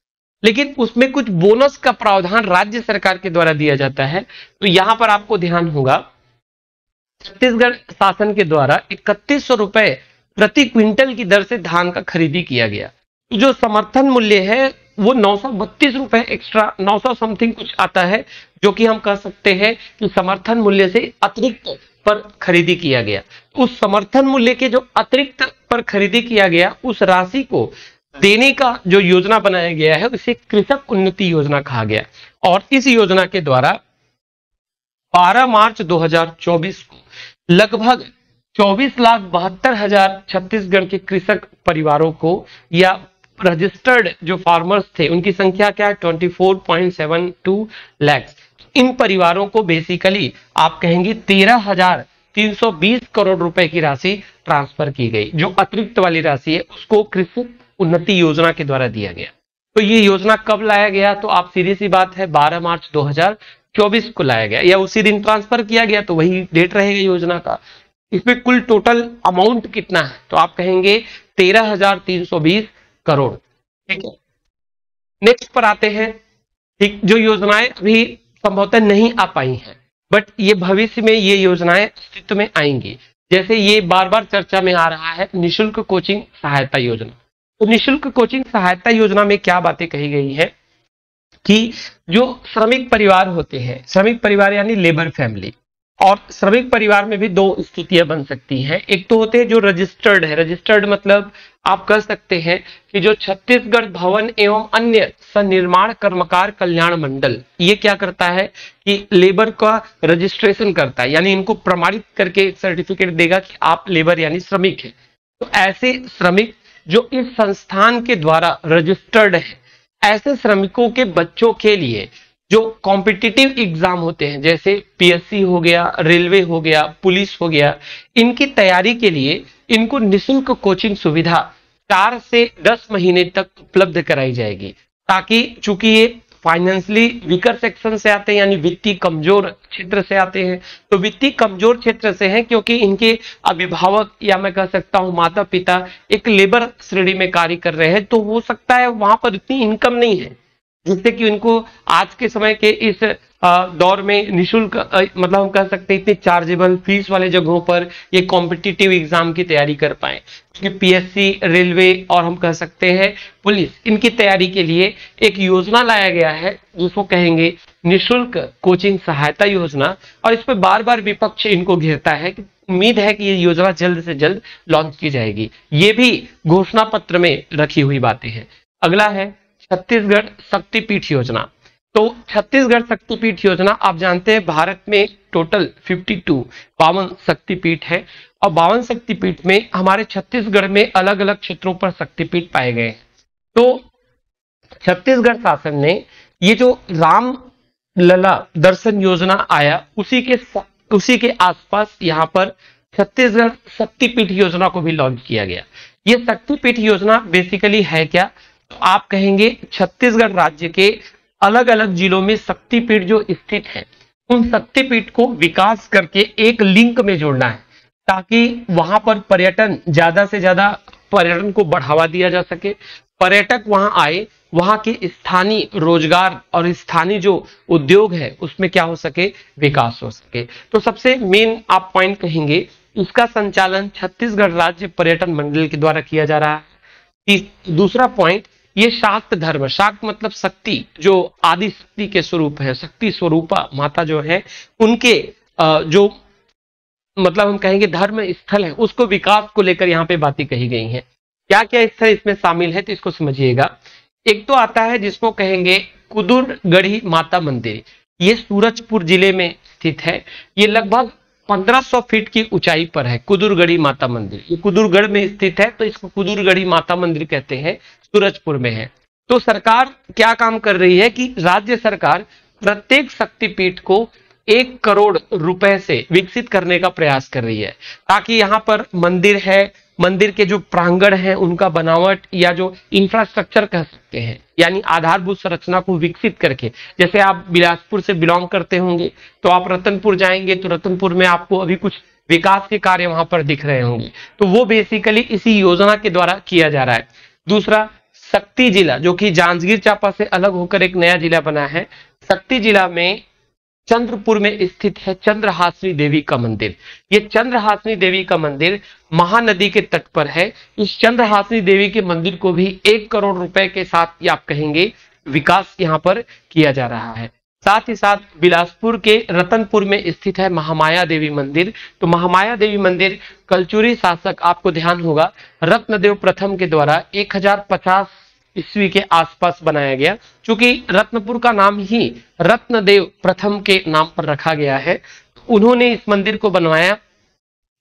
लेकिन उसमें कुछ बोनस का प्रावधान राज्य सरकार के द्वारा दिया जाता है। तो यहां पर आपको ध्यान होगा, छत्तीसगढ़ शासन के द्वारा 3100 रुपए प्रति क्विंटल की दर से धान का खरीदी किया गया। जो समर्थन मूल्य है वो 932 रुपए एक्स्ट्रा 900 समथिंग कुछ आता है, जो कि हम कह सकते हैं कि समर्थन मूल्य से अतिरिक्त पर खरीदी किया गया। उस समर्थन मूल्य के जो अतिरिक्त पर खरीदी किया गया उस राशि को देने का जो योजना बनाया गया है उसे कृषक उन्नति योजना कहा गया। और इस योजना के द्वारा 12 मार्च 2024 को लगभग 24,72,000 छत्तीसगढ़ के कृषक परिवारों को या रजिस्टर्ड जो फार्मर्स थे उनकी संख्या क्या है 24.72 लाख, इन परिवारों को बेसिकली आप कहेंगे 13,320 करोड़ रुपए की राशि ट्रांसफर की गई। जो अतिरिक्त वाली राशि है उसको कृषक उन्नति योजना के द्वारा दिया गया। तो ये योजना कब लाया गया, तो आप सीधी सी बात है 12 मार्च 2024 को लाया गया, या उसी दिन ट्रांसफर किया गया तो वही डेट रहेगा योजना का। इसमें कुल टोटल अमाउंट कितना है, तो आप कहेंगे 13,320 करोड़। ठीक है, नेक्स्ट पर आते हैं। ठीक, जो योजनाएं अभी संभवतः नहीं आ पाई हैं बट ये भविष्य में ये योजनाएं अस्तित्व में आएंगी, जैसे ये बार बार चर्चा में आ रहा है निःशुल्क कोचिंग सहायता योजना। तो निःशुल्क कोचिंग सहायता योजना में क्या बातें कही गई है कि जो श्रमिक परिवार होते हैं, श्रमिक परिवार यानी लेबर फैमिली, और श्रमिक परिवार में भी दो स्थितियां बन सकती हैं। एक तो होते हैं जो रजिस्टर्ड है, रजिस्टर्ड मतलब आप कह सकते हैं कि जो छत्तीसगढ़ भवन एवं अन्य सनिर्माण कर्मकार कल्याण मंडल, ये क्या करता है कि लेबर का रजिस्ट्रेशन करता है, यानी इनको प्रमाणित करके सर्टिफिकेट देगा कि आप लेबर यानी श्रमिक है। तो ऐसे श्रमिक जो इस संस्थान के द्वारा रजिस्टर्ड है, ऐसे श्रमिकों के बच्चों के लिए जो कॉम्पिटिटिव एग्जाम होते हैं जैसे पीएससी हो गया, रेलवे हो गया, पुलिस हो गया, इनकी तैयारी के लिए इनको निःशुल्क कोचिंग सुविधा 4 से 10 महीने तक उपलब्ध कराई जाएगी, ताकि चूंकि ये फाइनेंशियली वीकर सेक्शन से आते हैं यानी वित्तीय कमजोर क्षेत्र से आते हैं, तो वित्तीय कमजोर क्षेत्र से हैं क्योंकि इनके अभिभावक या मैं कह सकता हूं माता पिता एक लेबर श्रेणी में कार्य कर रहे हैं, तो हो सकता है वहां पर इतनी इनकम नहीं है जिससे कि उनको आज के समय के इस दौर में निःशुल्क मतलब हम कह सकते हैं इतने चार्जेबल फीस वाले जगहों पर ये कॉम्पिटिटिव एग्जाम की तैयारी कर पाए। क्योंकि पीएससी, रेलवे और हम कह सकते हैं पुलिस, इनकी तैयारी के लिए एक योजना लाया गया है जिसको कहेंगे निःशुल्क कोचिंग सहायता योजना, और इस पर बार बार विपक्ष इनको घेरता है कि उम्मीद है कि ये योजना जल्द से जल्द लॉन्च की जाएगी। ये भी घोषणा पत्र में रखी हुई बातें हैं। अगला है छत्तीसगढ़ शक्तिपीठ योजना। तो छत्तीसगढ़ शक्तिपीठ योजना आप जानते हैं भारत में टोटल 52 शक्तिपीठ है, और 52 शक्तिपीठ में हमारे छत्तीसगढ़ में अलग अलग क्षेत्रों पर शक्तिपीठ पाए गए हैं। तो छत्तीसगढ़ शासन ने ये जो राम लला दर्शन योजना आया उसी के आसपास यहाँ पर छत्तीसगढ़ शक्तिपीठ योजना को भी लॉन्च किया गया। ये शक्तिपीठ योजना बेसिकली है क्या, तो आप कहेंगे छत्तीसगढ़ राज्य के अलग अलग जिलों में शक्तिपीठ जो स्थित है उन शक्तिपीठ को विकास करके एक लिंक में जोड़ना है, ताकि वहां पर पर्यटन ज्यादा से ज्यादा पर्यटन को बढ़ावा दिया जा सके, पर्यटक वहां आए, वहां के स्थानीय रोजगार और स्थानीय जो उद्योग है उसमें क्या हो सके, विकास हो सके। तो सबसे मेन आप पॉइंट कहेंगे इसका संचालन छत्तीसगढ़ राज्य पर्यटन मंडल के द्वारा किया जा रहा है। दूसरा पॉइंट, ये शाक्त धर्म, शाक्त मतलब शक्ति, जो आदि शक्ति के स्वरूप है, शक्ति स्वरूपा माता जो है उनके जो मतलब हम कहेंगे धर्म स्थल है उसको विकास को लेकर यहाँ पे बातें कही गई हैं। क्या क्या स्थल इसमें शामिल है तो इसको समझिएगा। एक तो आता है जिसको कहेंगे कुदुरगढ़ी माता मंदिर, ये सूरजपुर जिले में स्थित है। ये लगभग 1500 फीट की ऊंचाई पर है कुदुरगढ़ी माता मंदिर। ये कुदुरगढ़ में स्थित है तो इसको कुदुरगढ़ी माता मंदिर कहते हैं, सूरजपुर में है। तो सरकार क्या काम कर रही है कि राज्य सरकार प्रत्येक शक्तिपीठ को 1 करोड़ रुपए से विकसित करने का प्रयास कर रही है, ताकि यहाँ पर मंदिर है, मंदिर के जो प्रांगण है उनका बनावट या जो इंफ्रास्ट्रक्चर कह सकते हैं, यानी आधारभूत संरचना को विकसित करके, जैसे आप बिलासपुर से बिलोंग करते होंगे तो आप रतनपुर जाएंगे तो रतनपुर में आपको अभी कुछ विकास के कार्य वहां पर दिख रहे होंगे, तो वो बेसिकली इसी योजना के द्वारा किया जा रहा है। दूसरा, शक्ति जिला जो कि जांजगीर चांपा से अलग होकर एक नया जिला बना है, शक्ति जिला में चंद्रपुर में स्थित है चंद्रहासिनी देवी का मंदिर। ये चंद्रहासिनी देवी का मंदिर महानदी के तट पर है। इस चंद्रहासिनी देवी के मंदिर को भी 1 करोड़ रुपए के साथ ये आप कहेंगे विकास यहाँ पर किया जा रहा है। साथ ही साथ बिलासपुर के रतनपुर में स्थित है महामाया देवी मंदिर। तो महामाया देवी मंदिर कलचुरी शासक, आपको ध्यान होगा, रत्नदेव प्रथम के द्वारा 1050 ईस्वी के आसपास बनाया गया। चूंकि रत्नपुर का नाम ही रत्नदेव प्रथम के नाम पर रखा गया है, उन्होंने इस मंदिर को बनवाया।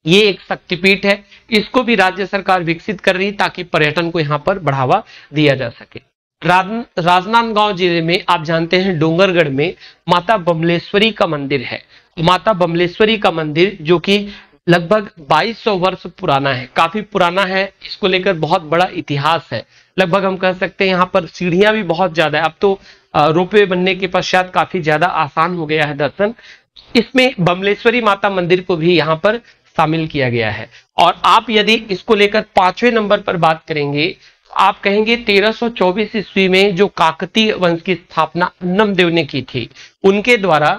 ये एक शक्तिपीठ है, इसको भी राज्य सरकार विकसित कर रही है ताकि पर्यटन को यहाँ पर बढ़ावा दिया जा सके। राजनांदगांव जिले में आप जानते हैं डोंगरगढ़ में माता बमलेश्वरी का मंदिर है। माता बमलेश्वरी का मंदिर जो कि लगभग 2200 वर्ष पुराना है, काफी पुराना है, इसको लेकर बहुत बड़ा इतिहास है। लगभग हम कह सकते हैं यहाँ पर सीढ़ियां भी बहुत ज्यादा है, अब तो रोपवे बनने के पश्चात काफी ज्यादा आसान हो गया है दर्शन। इसमें बमलेश्वरी माता मंदिर को भी यहाँ पर शामिल किया गया है। और आप यदि इसको लेकर 5वें नंबर पर बात करेंगे, आप कहेंगे 1324 ईस्वी में जो काकतीय वंश की स्थापना अन्नम देव ने की थी, उनके द्वारा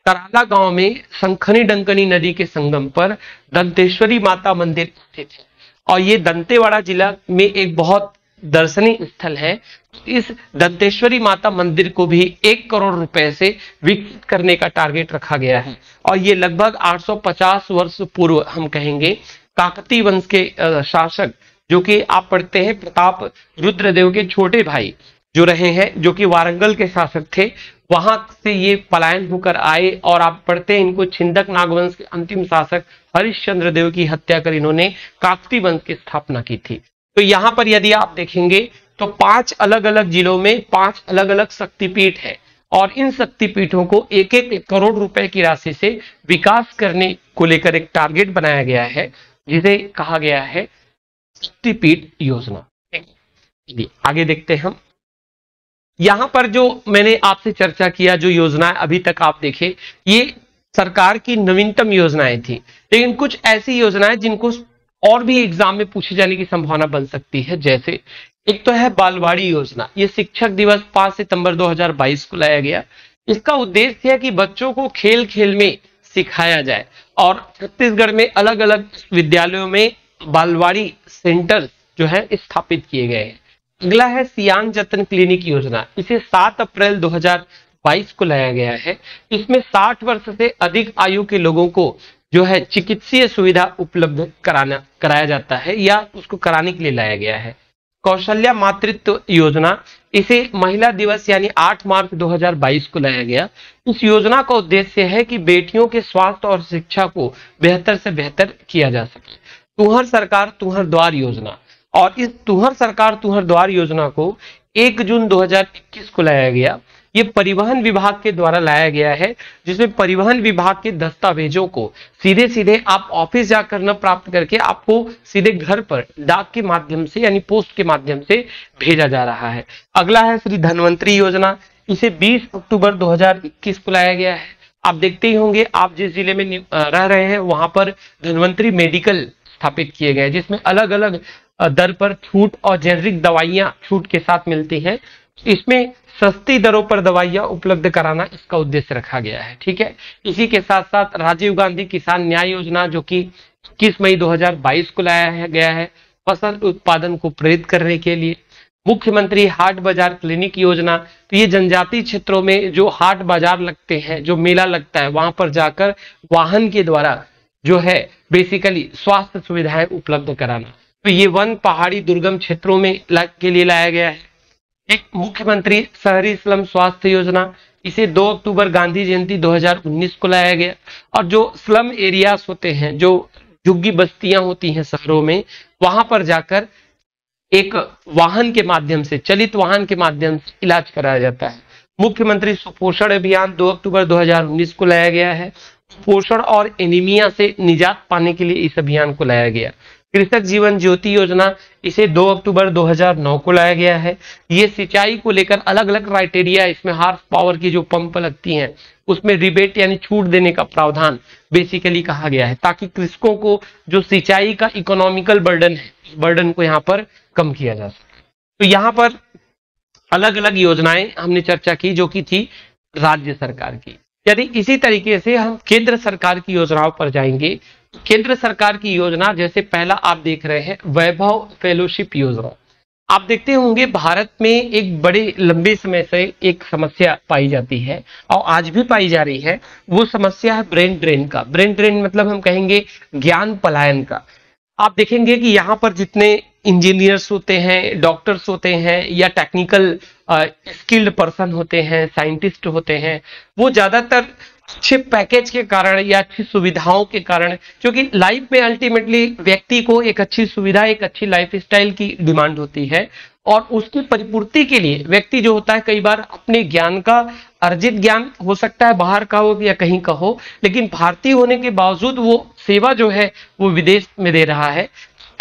कराला गांव में शंखनी डंकनी नदी के संगम पर दंतेश्वरी माता मंदिर स्थित है। और ये दंतेवाड़ा जिला में एक बहुत दर्शनीय स्थल है। इस दंतेश्वरी माता मंदिर को भी 1 करोड़ रुपए से विकसित करने का टारगेट रखा गया है। और ये लगभग 850 वर्ष पूर्व हम कहेंगे काकतीय वंश के शासक, जो कि आप पढ़ते हैं प्रताप रुद्रदेव के छोटे भाई जो रहे हैं, जो कि वारंगल के शासक थे, वहां से ये पलायन होकर आए। और आप पढ़ते हैं इनको छिंदक नागवंश के अंतिम शासक हरिश्चंद्र देव की हत्या कर इन्होंने काकतीय वंश की स्थापना की थी। तो यहाँ पर यदि आप देखेंगे तो 5 अलग अलग जिलों में 5 अलग अलग शक्तिपीठ है, और इन शक्तिपीठों को 1-1 करोड़ रुपए की राशि से विकास करने को लेकर एक टारगेट बनाया गया है, जिसे कहा गया है शक्तिपीठ योजना। आगे देखते हैं हम। यहां पर जो मैंने आपसे चर्चा किया, जो योजनाएं अभी तक आप देखे, ये सरकार की नवीनतम योजनाएं थी। लेकिन कुछ ऐसी योजनाएं जिनको और भी एग्जाम में पूछे जाने की संभावना बन सकती है। जैसे एक तो है बालवाड़ी योजना। ये शिक्षक दिवस 5 सितंबर 2022 को लाया गया। इसका उद्देश्य है कि बच्चों को खेल खेल में सिखाया जाए, और छत्तीसगढ़ में अलग अलग विद्यालयों में बालवाड़ी सेंटर जो है स्थापित किए गए हैं। अगला है सियान जतन क्लिनिक योजना। इसे 7 अप्रैल 2022 को लाया गया है। इसमें 60 वर्ष से अधिक आयु के लोगों को जो है चिकित्सीय सुविधा उपलब्ध कराया जाता है, या उसको कराने के लिए लाया गया है। कौशल्या मातृत्व योजना, इसे महिला दिवस यानी 8 मार्च 2022 को लाया गया। इस योजना का उद्देश्य है कि बेटियों के स्वास्थ्य और शिक्षा को बेहतर से बेहतर किया जा सके। तुहर सरकार तुहर द्वार योजना, और इस तुहर सरकार तुहर द्वार योजना को 1 जून 2021 को लाया गया। ये परिवहन विभाग के द्वारा लाया गया है, जिसमें परिवहन विभाग के दस्तावेजों को सीधे सीधे आप ऑफिस जाकर न प्राप्त करके आपको सीधे घर पर डाक के माध्यम से यानी पोस्ट के माध्यम से भेजा जा रहा है। अगला है श्री धन्वंतरी योजना। इसे 20 अक्टूबर 2021 को लाया गया है। आप देखते ही होंगे, आप जिस जिले में रह रहे हैं वहां पर धन्वंतरी मेडिकल स्थापित किए गए, जिसमें अलग अलग दर पर छूट और जेनरिक दवाइयां छूट के साथ मिलती हैं। इसमें सस्ती दरों पर दवाइयां उपलब्ध कराना इसका उद्देश्य रखा गया है। ठीक है। इसी के साथ साथ राजीव गांधी किसान न्याय योजना, जो कि 21 मई 2022 को लाया गया है फसल उत्पादन को प्रेरित करने के लिए। मुख्यमंत्री हाट बाजार क्लिनिक योजना, तो ये जनजातीय क्षेत्रों में जो हाट बाजार लगते हैं, जो मेला लगता है, वहां पर जाकर वाहन के द्वारा जो है बेसिकली स्वास्थ्य सुविधाएं उपलब्ध कराना। तो ये वन पहाड़ी दुर्गम क्षेत्रों में के लिए लाया गया है। एक मुख्यमंत्री शहरी स्लम स्वास्थ्य योजना, इसे 2 अक्टूबर गांधी जयंती 2019 को लाया गया। और जो स्लम एरियाज होते हैं, जो झुग्गी बस्तियां होती हैं शहरों में, वहां पर जाकर एक वाहन के माध्यम से, चलित वाहन के माध्यम से इलाज कराया जाता है। मुख्यमंत्री सुपोषण अभियान 2 अक्टूबर 2019 को लाया गया है। पोषण और एनीमिया से निजात पाने के लिए इस अभियान को लाया गया। कृषक जीवन ज्योति योजना, इसे 2 अक्टूबर 2009 को लाया गया है। ये सिंचाई को लेकर अलग अलग क्राइटेरिया, इसमें हार्स पावर की जो पंप लगती हैं उसमें रिबेट यानी छूट देने का प्रावधान बेसिकली कहा गया है, ताकि कृषकों को जो सिंचाई का इकोनॉमिकल बर्डन है, बर्डन को यहाँ पर कम किया जा सके। तो यहाँ पर अलग अलग योजनाएं हमने चर्चा की जो कि थी राज्य सरकार की। यदि इसी तरीके से हम केंद्र सरकार की योजनाओं पर जाएंगे, केंद्र सरकार की योजना जैसे पहला आप देख रहे हैं वैभव फेलोशिप योजना। आप देखते होंगे भारत में एक बड़े लंबे समय से एक समस्या पाई जाती है और आज भी पाई जा रही है, वो समस्या है ब्रेन ड्रेन का। ब्रेन ड्रेन मतलब हम कहेंगे ज्ञान पलायन का। आप देखेंगे कि यहाँ पर जितने इंजीनियर्स होते हैं, डॉक्टर्स होते हैं या टेक्निकल स्किल्ड पर्सन होते हैं, साइंटिस्ट होते हैं, वो ज्यादातर अच्छे पैकेज के कारण या अच्छी सुविधाओं के कारण, क्योंकि लाइफ में अल्टीमेटली व्यक्ति को एक अच्छी सुविधा, एक अच्छी लाइफस्टाइल की डिमांड होती है और उसकी परिपूर्ति के लिए व्यक्ति जो होता है कई बार अपने ज्ञान का, अर्जित ज्ञान हो सकता है बाहर का हो या कहीं का हो, लेकिन भारतीय होने के बावजूद वो सेवा जो है वो विदेश में दे रहा है।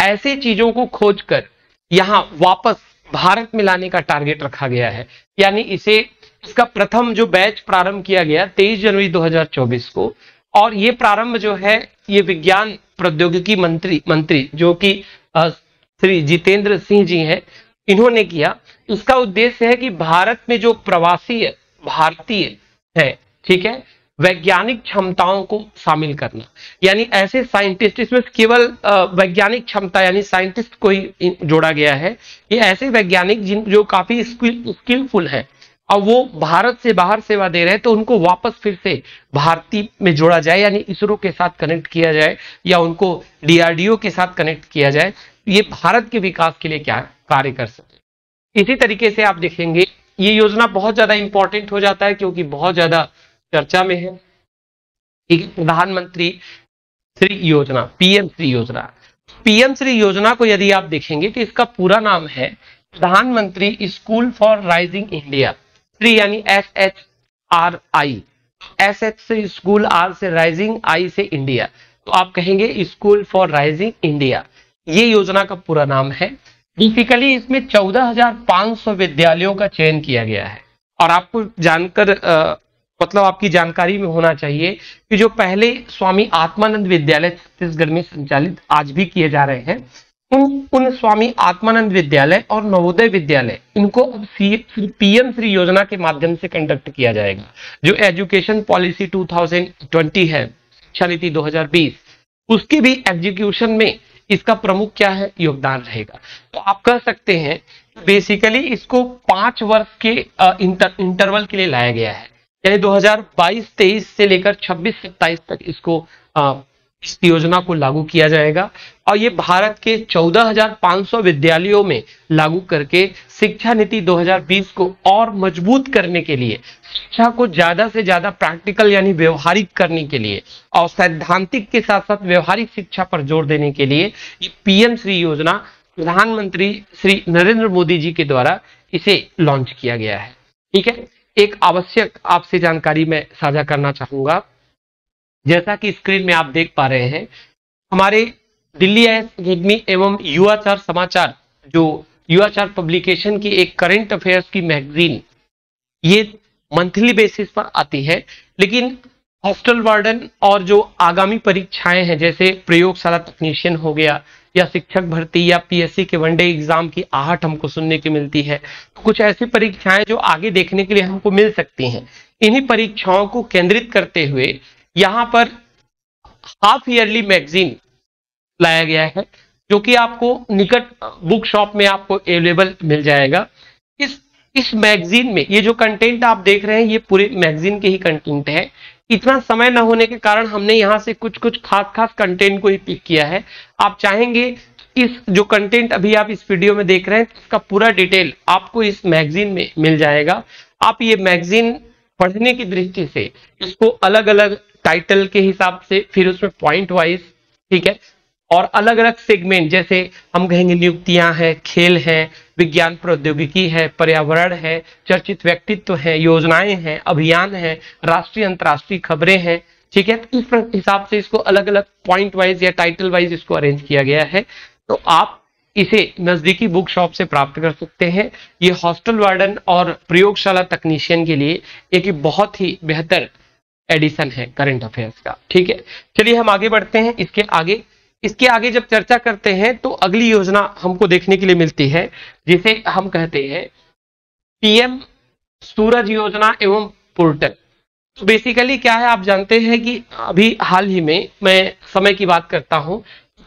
ऐसे चीजों को खोजकर यहाँ वापस भारत में लाने का टारगेट रखा गया है। यानी इसका प्रथम जो बैच प्रारंभ किया गया 23 जनवरी 2024 को, और ये प्रारंभ जो है ये विज्ञान प्रौद्योगिकी मंत्री जो कि श्री जितेंद्र सिंह जी हैं, इन्होंने किया। इसका उद्देश्य है कि भारत में जो प्रवासी भारतीय है, ठीक है, वैज्ञानिक क्षमताओं को शामिल करना। यानी ऐसे साइंटिस्ट, इसमें केवल वैज्ञानिक क्षमता यानी साइंटिस्ट को ही जोड़ा गया है। ये ऐसे वैज्ञानिक जो काफी स्किलफुल हैं और वो भारत से बाहर सेवा दे रहे हैं, तो उनको वापस फिर से भारतीय में जोड़ा जाए, यानी इसरो के साथ कनेक्ट किया जाए या उनको DRDO के साथ कनेक्ट किया जाए, ये भारत के विकास के लिए क्या कार्य कर सके। इसी तरीके से आप देखेंगे ये योजना बहुत ज्यादा इंपॉर्टेंट हो जाता है क्योंकि बहुत ज्यादा चर्चा में है। प्रधानमंत्री श्री योजना, PM श्री योजना। PM श्री योजना को यदि आप देखेंगे तो इसका पूरा नाम है प्रधानमंत्री school for rising India. Shri यानी SHRI, SH से स्कूल, R से राइजिंग, I से इंडिया, तो आप कहेंगे स्कूल फॉर राइजिंग इंडिया। ये योजना का पूरा नाम है। बेसिकली इसमें 14,500 विद्यालयों का चयन किया गया है। और आपको जानकर मतलब आपकी जानकारी में होना चाहिए कि जो पहले स्वामी आत्मानंद विद्यालय छत्तीसगढ़ में संचालित आज भी किए जा रहे हैं, उन स्वामी आत्मानंद विद्यालय और नवोदय विद्यालय, इनको अब PM श्री योजना के माध्यम से कंडक्ट किया जाएगा। जो एजुकेशन पॉलिसी 2020 है, शिक्षा नीति 2020, उसके भी एग्जीक्यूशन में इसका प्रमुख क्या है, योगदान रहेगा। तो आप कह सकते हैं बेसिकली इसको 5 वर्ष के इंटरवल के लिए लाया गया है, यानी 2022-23 से लेकर 26-27 तक इसको इस योजना को लागू किया जाएगा। और ये भारत के 14,500 विद्यालयों में लागू करके शिक्षा नीति 2020 को और मजबूत करने के लिए, शिक्षा को ज्यादा से ज्यादा प्रैक्टिकल यानी व्यवहारिक करने के लिए और सैद्धांतिक के साथ साथ व्यवहारिक शिक्षा पर जोर देने के लिए ये PM श्री योजना प्रधानमंत्री श्री नरेंद्र मोदी जी के द्वारा इसे लॉन्च किया गया है। ठीक है, एक आवश्यक आपसे जानकारी मैं साझा करना चाहूंगा। जैसा कि स्क्रीन में आप देख पा रहे हैं, हमारे दिल्ली IAS अकेडमी एवं युवाचार समाचार, जो युवाचार पब्लिकेशन की एक करंट अफेयर्स की मैगजीन, ये मंथली बेसिस पर आती है। लेकिन हॉस्टल वार्डन और जो आगामी परीक्षाएं हैं, जैसे प्रयोगशाला तकनीशियन हो गया या शिक्षक भर्ती या PSC के वनडे एग्जाम की आहट हमको सुनने की मिलती है, कुछ ऐसी परीक्षाएं जो आगे देखने के लिए हमको मिल सकती हैं। इन्हीं परीक्षाओं को केंद्रित करते हुए यहाँ पर हाफ ईयरली मैगजीन लाया गया है, जो कि आपको निकट बुक शॉप में आपको अवेलेबल मिल जाएगा। इस मैगजीन में ये जो कंटेंट आप देख रहे हैं, ये पूरे मैगजीन के ही कंटेंट है। इतना समय न होने के कारण हमने यहाँ से कुछ खास कंटेंट को ही पिक किया है। आप चाहेंगे इस जो कंटेंट अभी आप इस वीडियो में देख रहे हैं, इसका पूरा डिटेल आपको इस मैगजीन में मिल जाएगा। आप ये मैगजीन पढ़ने की दृष्टि से इसको अलग अलग टाइटल के हिसाब से, फिर उसमें पॉइंट वाइज, ठीक है, और अलग अलग सेगमेंट, जैसे हम कहेंगे नियुक्तियां हैं, खेल है, विज्ञान प्रौद्योगिकी है, पर्यावरण है, चर्चित व्यक्तित्व है, योजनाएं हैं, अभियान है, राष्ट्रीय अंतर्राष्ट्रीय खबरें हैं, ठीक है, तो इस हिसाब से इसको अलग अलग पॉइंट वाइज या टाइटल वाइज इसको अरेंज किया गया है। तो आप इसे नजदीकी बुक शॉप से प्राप्त कर सकते हैं। ये हॉस्टल वार्डन और प्रयोगशाला तकनीशियन के लिए एक बहुत ही बेहतर एडिशन है करंट अफेयर्स का। ठीक है, चलिए हम आगे बढ़ते हैं। इसके आगे जब चर्चा करते हैं तो अगली योजना हमको देखने के लिए मिलती है जिसे हम कहते हैं पीएम सूरज योजना एवं पोर्टल। तो बेसिकली क्या है, आप जानते हैं कि अभी हाल ही में, मैं समय की बात करता हूं,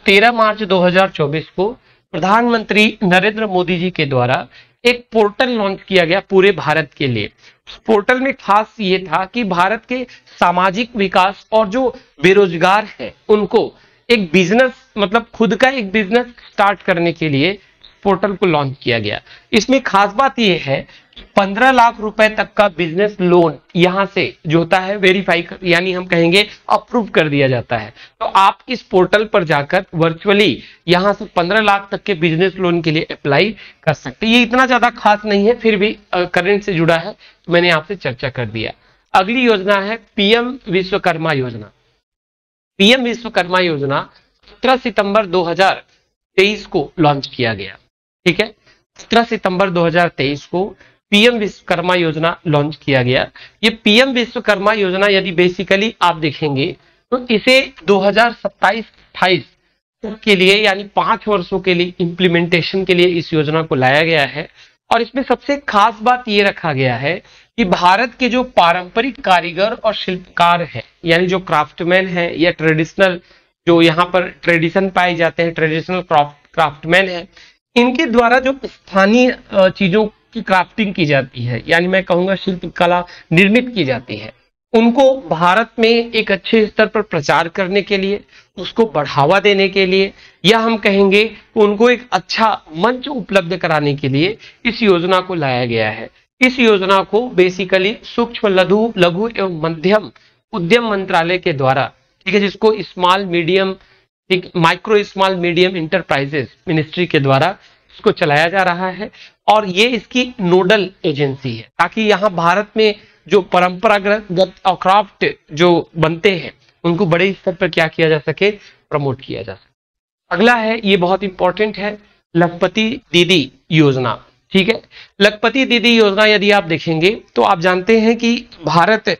13 मार्च 2024 को प्रधानमंत्री नरेंद्र मोदी जी के द्वारा एक पोर्टल लॉन्च किया गया पूरे भारत के लिए। उस पोर्टल में खास ये था कि भारत के सामाजिक विकास और जो बेरोजगार हैं उनको एक बिजनेस, मतलब खुद का एक बिजनेस स्टार्ट करने के लिए पोर्टल को लॉन्च किया गया। इसमें खास बात यह है 15 लाख रुपए तक का बिजनेस लोन यहां से जो होता है वेरीफाई यानी हम कहेंगे अप्रूव कर दिया जाता है। तो आप इस पोर्टल पर जाकर वर्चुअली यहां से 15 लाख तक के बिजनेस लोन के लिए अप्लाई कर सकते हैं। ये इतना ज्यादा खास नहीं है, फिर भी करंट से जुड़ा है तो मैंने आपसे चर्चा कर दिया। अगली योजना है पीएम विश्वकर्मा योजना। पीएम विश्वकर्मा योजना 17 सितंबर 2023 को लॉन्च किया गया। ठीक है, 17 सितंबर 2023 को पीएम विश्वकर्मा योजना लॉन्च किया गया। ये पीएम विश्वकर्मा योजना यदि बेसिकली आप देखेंगे तो इसे 2027-28 के लिए यानी 5 वर्षों के लिए इंप्लीमेंटेशन के लिए इस योजना को लाया गया है। और इसमें सबसे खास बात ये रखा गया है कि भारत के जो पारंपरिक कारीगर और शिल्पकार हैं, यानी जो क्राफ्टमैन है या ट्रेडिशनल जो यहाँ पर ट्रेडिशन पाए जाते हैं, ट्रेडिशनल क्राफ्टमैन है, इनके द्वारा जो स्थानीय चीजों की क्राफ्टिंग की जाती है, यानी मैं कहूंगा शिल्प कला निर्मित की जाती है, उनको भारत में एक अच्छे स्तर पर प्रचार करने के लिए, उसको बढ़ावा देने के लिए, या हम कहेंगे उनको एक अच्छा मंच उपलब्ध कराने के लिए इस योजना को लाया गया है। इस योजना को बेसिकली सूक्ष्म लघु एवं मध्यम उद्यम मंत्रालय के द्वारा, ठीक है, जिसको small medium micro small medium enterprises ministry के द्वारा इसको चलाया जा रहा है। और ये इसकी नोडल एजेंसी है ताकि यहाँ भारत में जो परंपरागत और क्राफ्ट जो बनते हैं उनको बड़े स्तर पर क्या किया जा सके, प्रमोट किया जा सके। अगला है, ये बहुत इंपॉर्टेंट है, लखपति दीदी योजना। ठीक है, लखपति दीदी योजना यदि आप देखेंगे तो आप जानते हैं कि भारत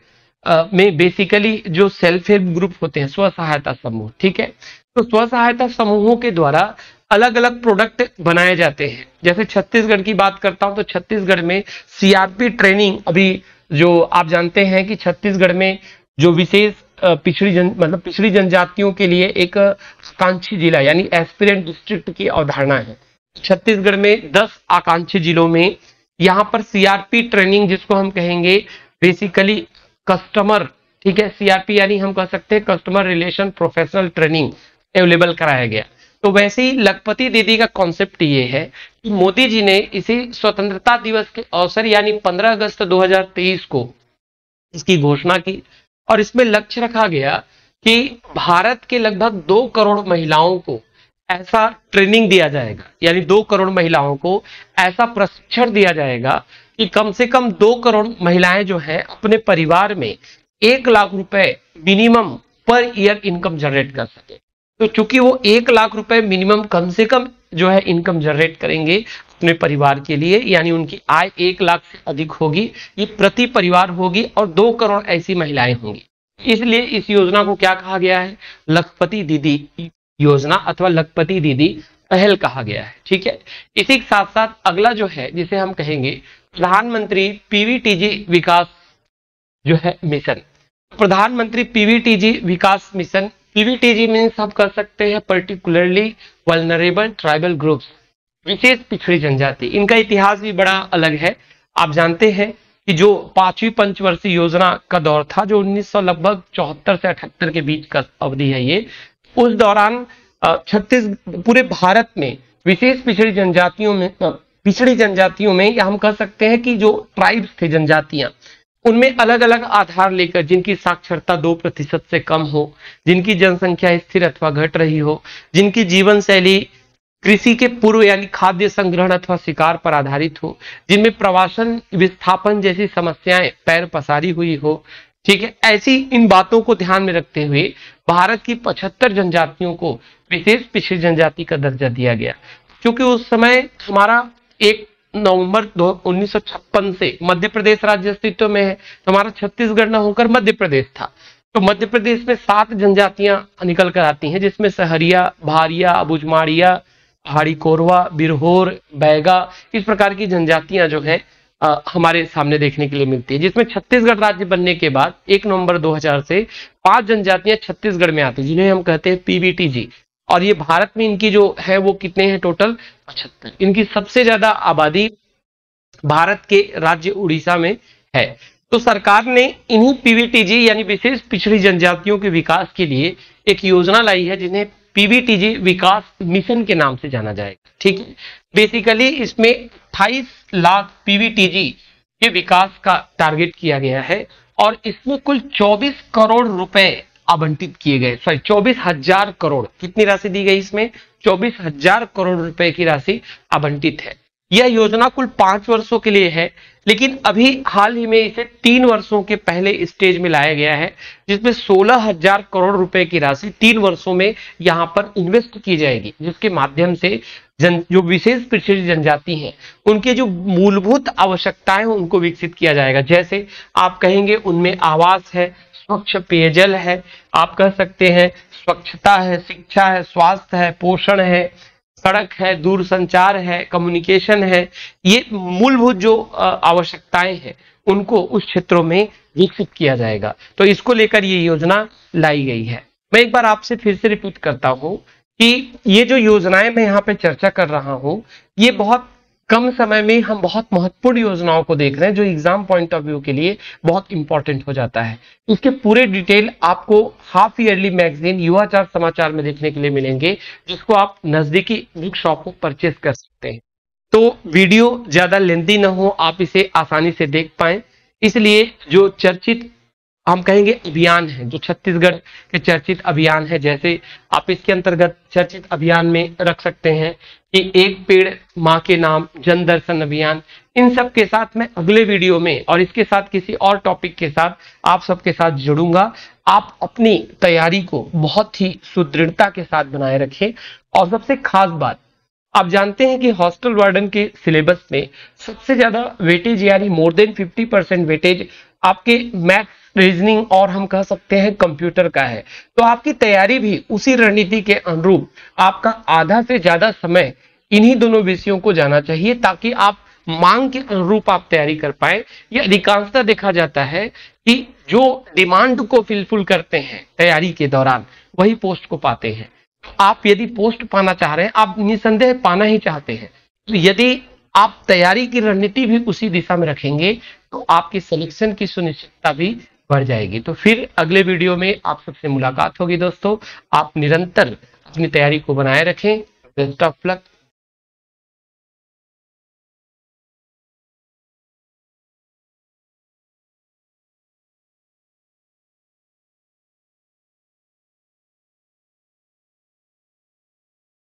में बेसिकली जो सेल्फ हेल्प ग्रुप होते हैं, स्व सहायता समूह, ठीक है, तो स्व सहायता समूहों के द्वारा अलग अलग प्रोडक्ट बनाए जाते हैं। जैसे छत्तीसगढ़ की बात करता हूं तो छत्तीसगढ़ में सीआरपी ट्रेनिंग, अभी जो आप जानते हैं कि छत्तीसगढ़ में जो विशेष पिछड़ी जनजातियों के लिए एक आकांक्षी जिला यानी एस्पिरेंट डिस्ट्रिक्ट की अवधारणा है। छत्तीसगढ़ में 10 आकांक्षी जिलों में यहाँ पर सीआरपी ट्रेनिंग, जिसको हम कहेंगे बेसिकली कस्टमर, ठीक है, सीआरपी यानी हम कह सकते हैं customer relation professional training available कराया गया। तो वैसे ही लखपति दीदी का कॉन्सेप्ट ये है कि मोदी जी ने इसी स्वतंत्रता दिवस के अवसर यानी 15 अगस्त 2023 को इसकी घोषणा की और इसमें लक्ष्य रखा गया कि भारत के लगभग 2 करोड़ महिलाओं को ऐसा ट्रेनिंग दिया जाएगा, यानी 2 करोड़ महिलाओं को ऐसा प्रशिक्षण दिया जाएगा कि कम से कम 2 करोड़ महिलाएं जो है अपने परिवार में 1 लाख रुपए minimum per year income generate कर सके। तो चूंकि वो 1 लाख रुपए मिनिमम कम से कम जो है इनकम जनरेट करेंगे अपने परिवार के लिए, यानी उनकी आय 1 लाख से अधिक होगी, ये प्रति परिवार होगी और 2 करोड़ ऐसी महिलाएं होंगी। इसलिए इस योजना को क्या कहा गया है, लखपति दीदी योजना अथवा लखपति दीदी पहल कहा गया है। ठीक है, इसी के साथ साथ अगला जो है जिसे हम कहेंगे प्रधानमंत्री पीवीटीजी विकास जो है मिशन। प्रधानमंत्री पीवीटीजी विकास मिशन, पीवीटीजी मीन्स हम कर सकते हैं पर्टिकुलरली वल्नरेबल ट्राइबल ग्रुप्स, विशेष पिछड़ी जनजाति। इनका इतिहास भी बड़ा अलग है। आप जानते हैं कि जो 5वीं पंचवर्षीय योजना का दौर था, जो 1900 लगभग 74 से 78 के बीच का अवधि है ये, उस दौरान पूरे भारत में विशेष पिछड़ी जनजातियों में या हम कह सकते हैं कि जो ट्राइब्स थे, जनजातियां, उनमें अलग अलग आधार लेकर जिनकी साक्षरता 2% से कम हो, जिनकी जनसंख्या स्थिर अथवा घट रही हो, जिनकी जीवन शैली कृषि के पूर्व यानी खाद्य संग्रहण अथवा शिकार पर आधारित हो, जिनमें प्रवासन विस्थापन जैसी समस्याएं पैर पसारी हुई हो, ठीक है, ऐसी इन बातों को ध्यान में रखते हुए भारत की 75 जनजातियों को विशेष पिछड़ी जनजाति का दर्जा दिया गया, क्योंकि उस समय हमारा 1 नवंबर 1956 से मध्य प्रदेश राज्य अस्तित्व में है, तो हमारा छत्तीसगढ़ न होकर मध्य प्रदेश था। तो मध्य प्रदेश में 7 जनजातियां निकल कर आती हैं, जिसमें सहरिया, भारिया, बुजमाड़िया, पहाड़ी कोरवा, बिरहोर, बैगा, इस प्रकार की जनजातियां जो है हमारे सामने देखने के लिए मिलती है। जिसमें छत्तीसगढ़ राज्य बनने के बाद 1 नवंबर 2000 से 5 जनजातियां छत्तीसगढ़ में आती है, जिन्हें हम कहते हैं पीबीटीजी। और ये भारत में इनकी जो है वो कितने हैं टोटल 75। इनकी सबसे ज्यादा आबादी भारत के राज्य उड़ीसा में है। तो सरकार ने इन्हीं पीबीटीजी यानी विशेष पिछड़ी जनजातियों के विकास के लिए एक योजना लाई है, जिन्हें पीबीटीजी विकास मिशन के नाम से जाना जाएगा। ठीक है, बेसिकली इसमें 28 लाख पीबीटीजी के विकास का टारगेट किया गया है और इसमें कुल 24 करोड़ रुपए आवंटित किए गए। सॉरी, 24,000 करोड़, कितनी राशि दी गई इसमें? 24,000 करोड़ रुपए की राशि आवंटित है। यह योजना कुल 5 वर्षों के लिए है, लेकिन अभी हाल ही में इसे 3 वर्षों के पहले स्टेज में लाया गया है, जिसमें 16,000 करोड़ रुपए की राशि 3 वर्षों में यहां पर इन्वेस्ट की जाएगी, जिसके माध्यम से जो विशेष पिछड़ी जनजाति हैं उनके जो मूलभूत आवश्यकताएं हैं उनको विकसित किया जाएगा। जैसे आप कहेंगे उनमें आवास है, स्वच्छ पेयजल है, आप कह सकते हैं स्वच्छता है, शिक्षा है, स्वास्थ्य है, पोषण है, सड़क है, दूरसंचार है, कम्युनिकेशन है। ये मूलभूत जो आवश्यकताएं हैं उनको उस क्षेत्रों में विकसित किया जाएगा। तो इसको लेकर ये योजना लाई गई है। मैं एक बार आपसे फिर से रिपीट करता हूं कि ये जो योजनाएं मैं यहाँ पे चर्चा कर रहा हूं, ये बहुत कम समय में हम बहुत महत्वपूर्ण योजनाओं को देख रहे हैं, जो एग्जाम पॉइंट ऑफ व्यू के लिए बहुत इंपॉर्टेंट हो जाता है। इसके पूरे डिटेल आपको हाफ ईयरली मैगजीन युवाचार समाचार में देखने के लिए मिलेंगे, जिसको आप नजदीकी बुक शॉप को परचेज कर सकते हैं। तो वीडियो ज्यादा लेंथी न हो, आप इसे आसानी से देख पाए, इसलिए जो चर्चित हम कहेंगे अभियान है, जो छत्तीसगढ़ के चर्चित अभियान है, जैसे आप इसके अंतर्गत चर्चित अभियान में रख सकते हैं कि एक पेड़ माँ के नाम, जन दर्शन अभियान, इन सब के साथ मैं अगले वीडियो में और इसके साथ किसी और टॉपिक के साथ आप सबके साथ जुड़ूंगा। आप अपनी तैयारी को बहुत ही सुदृढ़ता के साथ बनाए रखें। और सबसे खास बात, आप जानते हैं कि हॉस्टल वार्डन के सिलेबस में सबसे ज्यादा वेटेज यानी मोर देन 50% वेटेज आपके मैथ्स, रीजनिंग और हम कह सकते हैं कंप्यूटर का है। तो आपकी तैयारी भी उसी रणनीति के अनुरूप आपका आधा से ज्यादा समय इन्हीं दोनों विषयों को जाना चाहिए, ताकि आप मांग के अनुरूप आप तैयारी कर पाए। यह अधिकांशतः देखा जाता है कि जो डिमांड को फिलफिल करते हैं तैयारी के दौरान वही पोस्ट को पाते हैं। आप यदि पोस्ट पाना चाह रहे हैं, आप निसंदेह पाना ही चाहते हैं, तो यदि आप तैयारी की रणनीति भी उसी दिशा में रखेंगे तो आपकी सिलेक्शन की सुनिश्चितता भी बढ़ जाएगी। तो फिर अगले वीडियो में आप सबसे मुलाकात होगी दोस्तों। आप निरंतर अपनी तैयारी को बनाए रखें। Best of luck.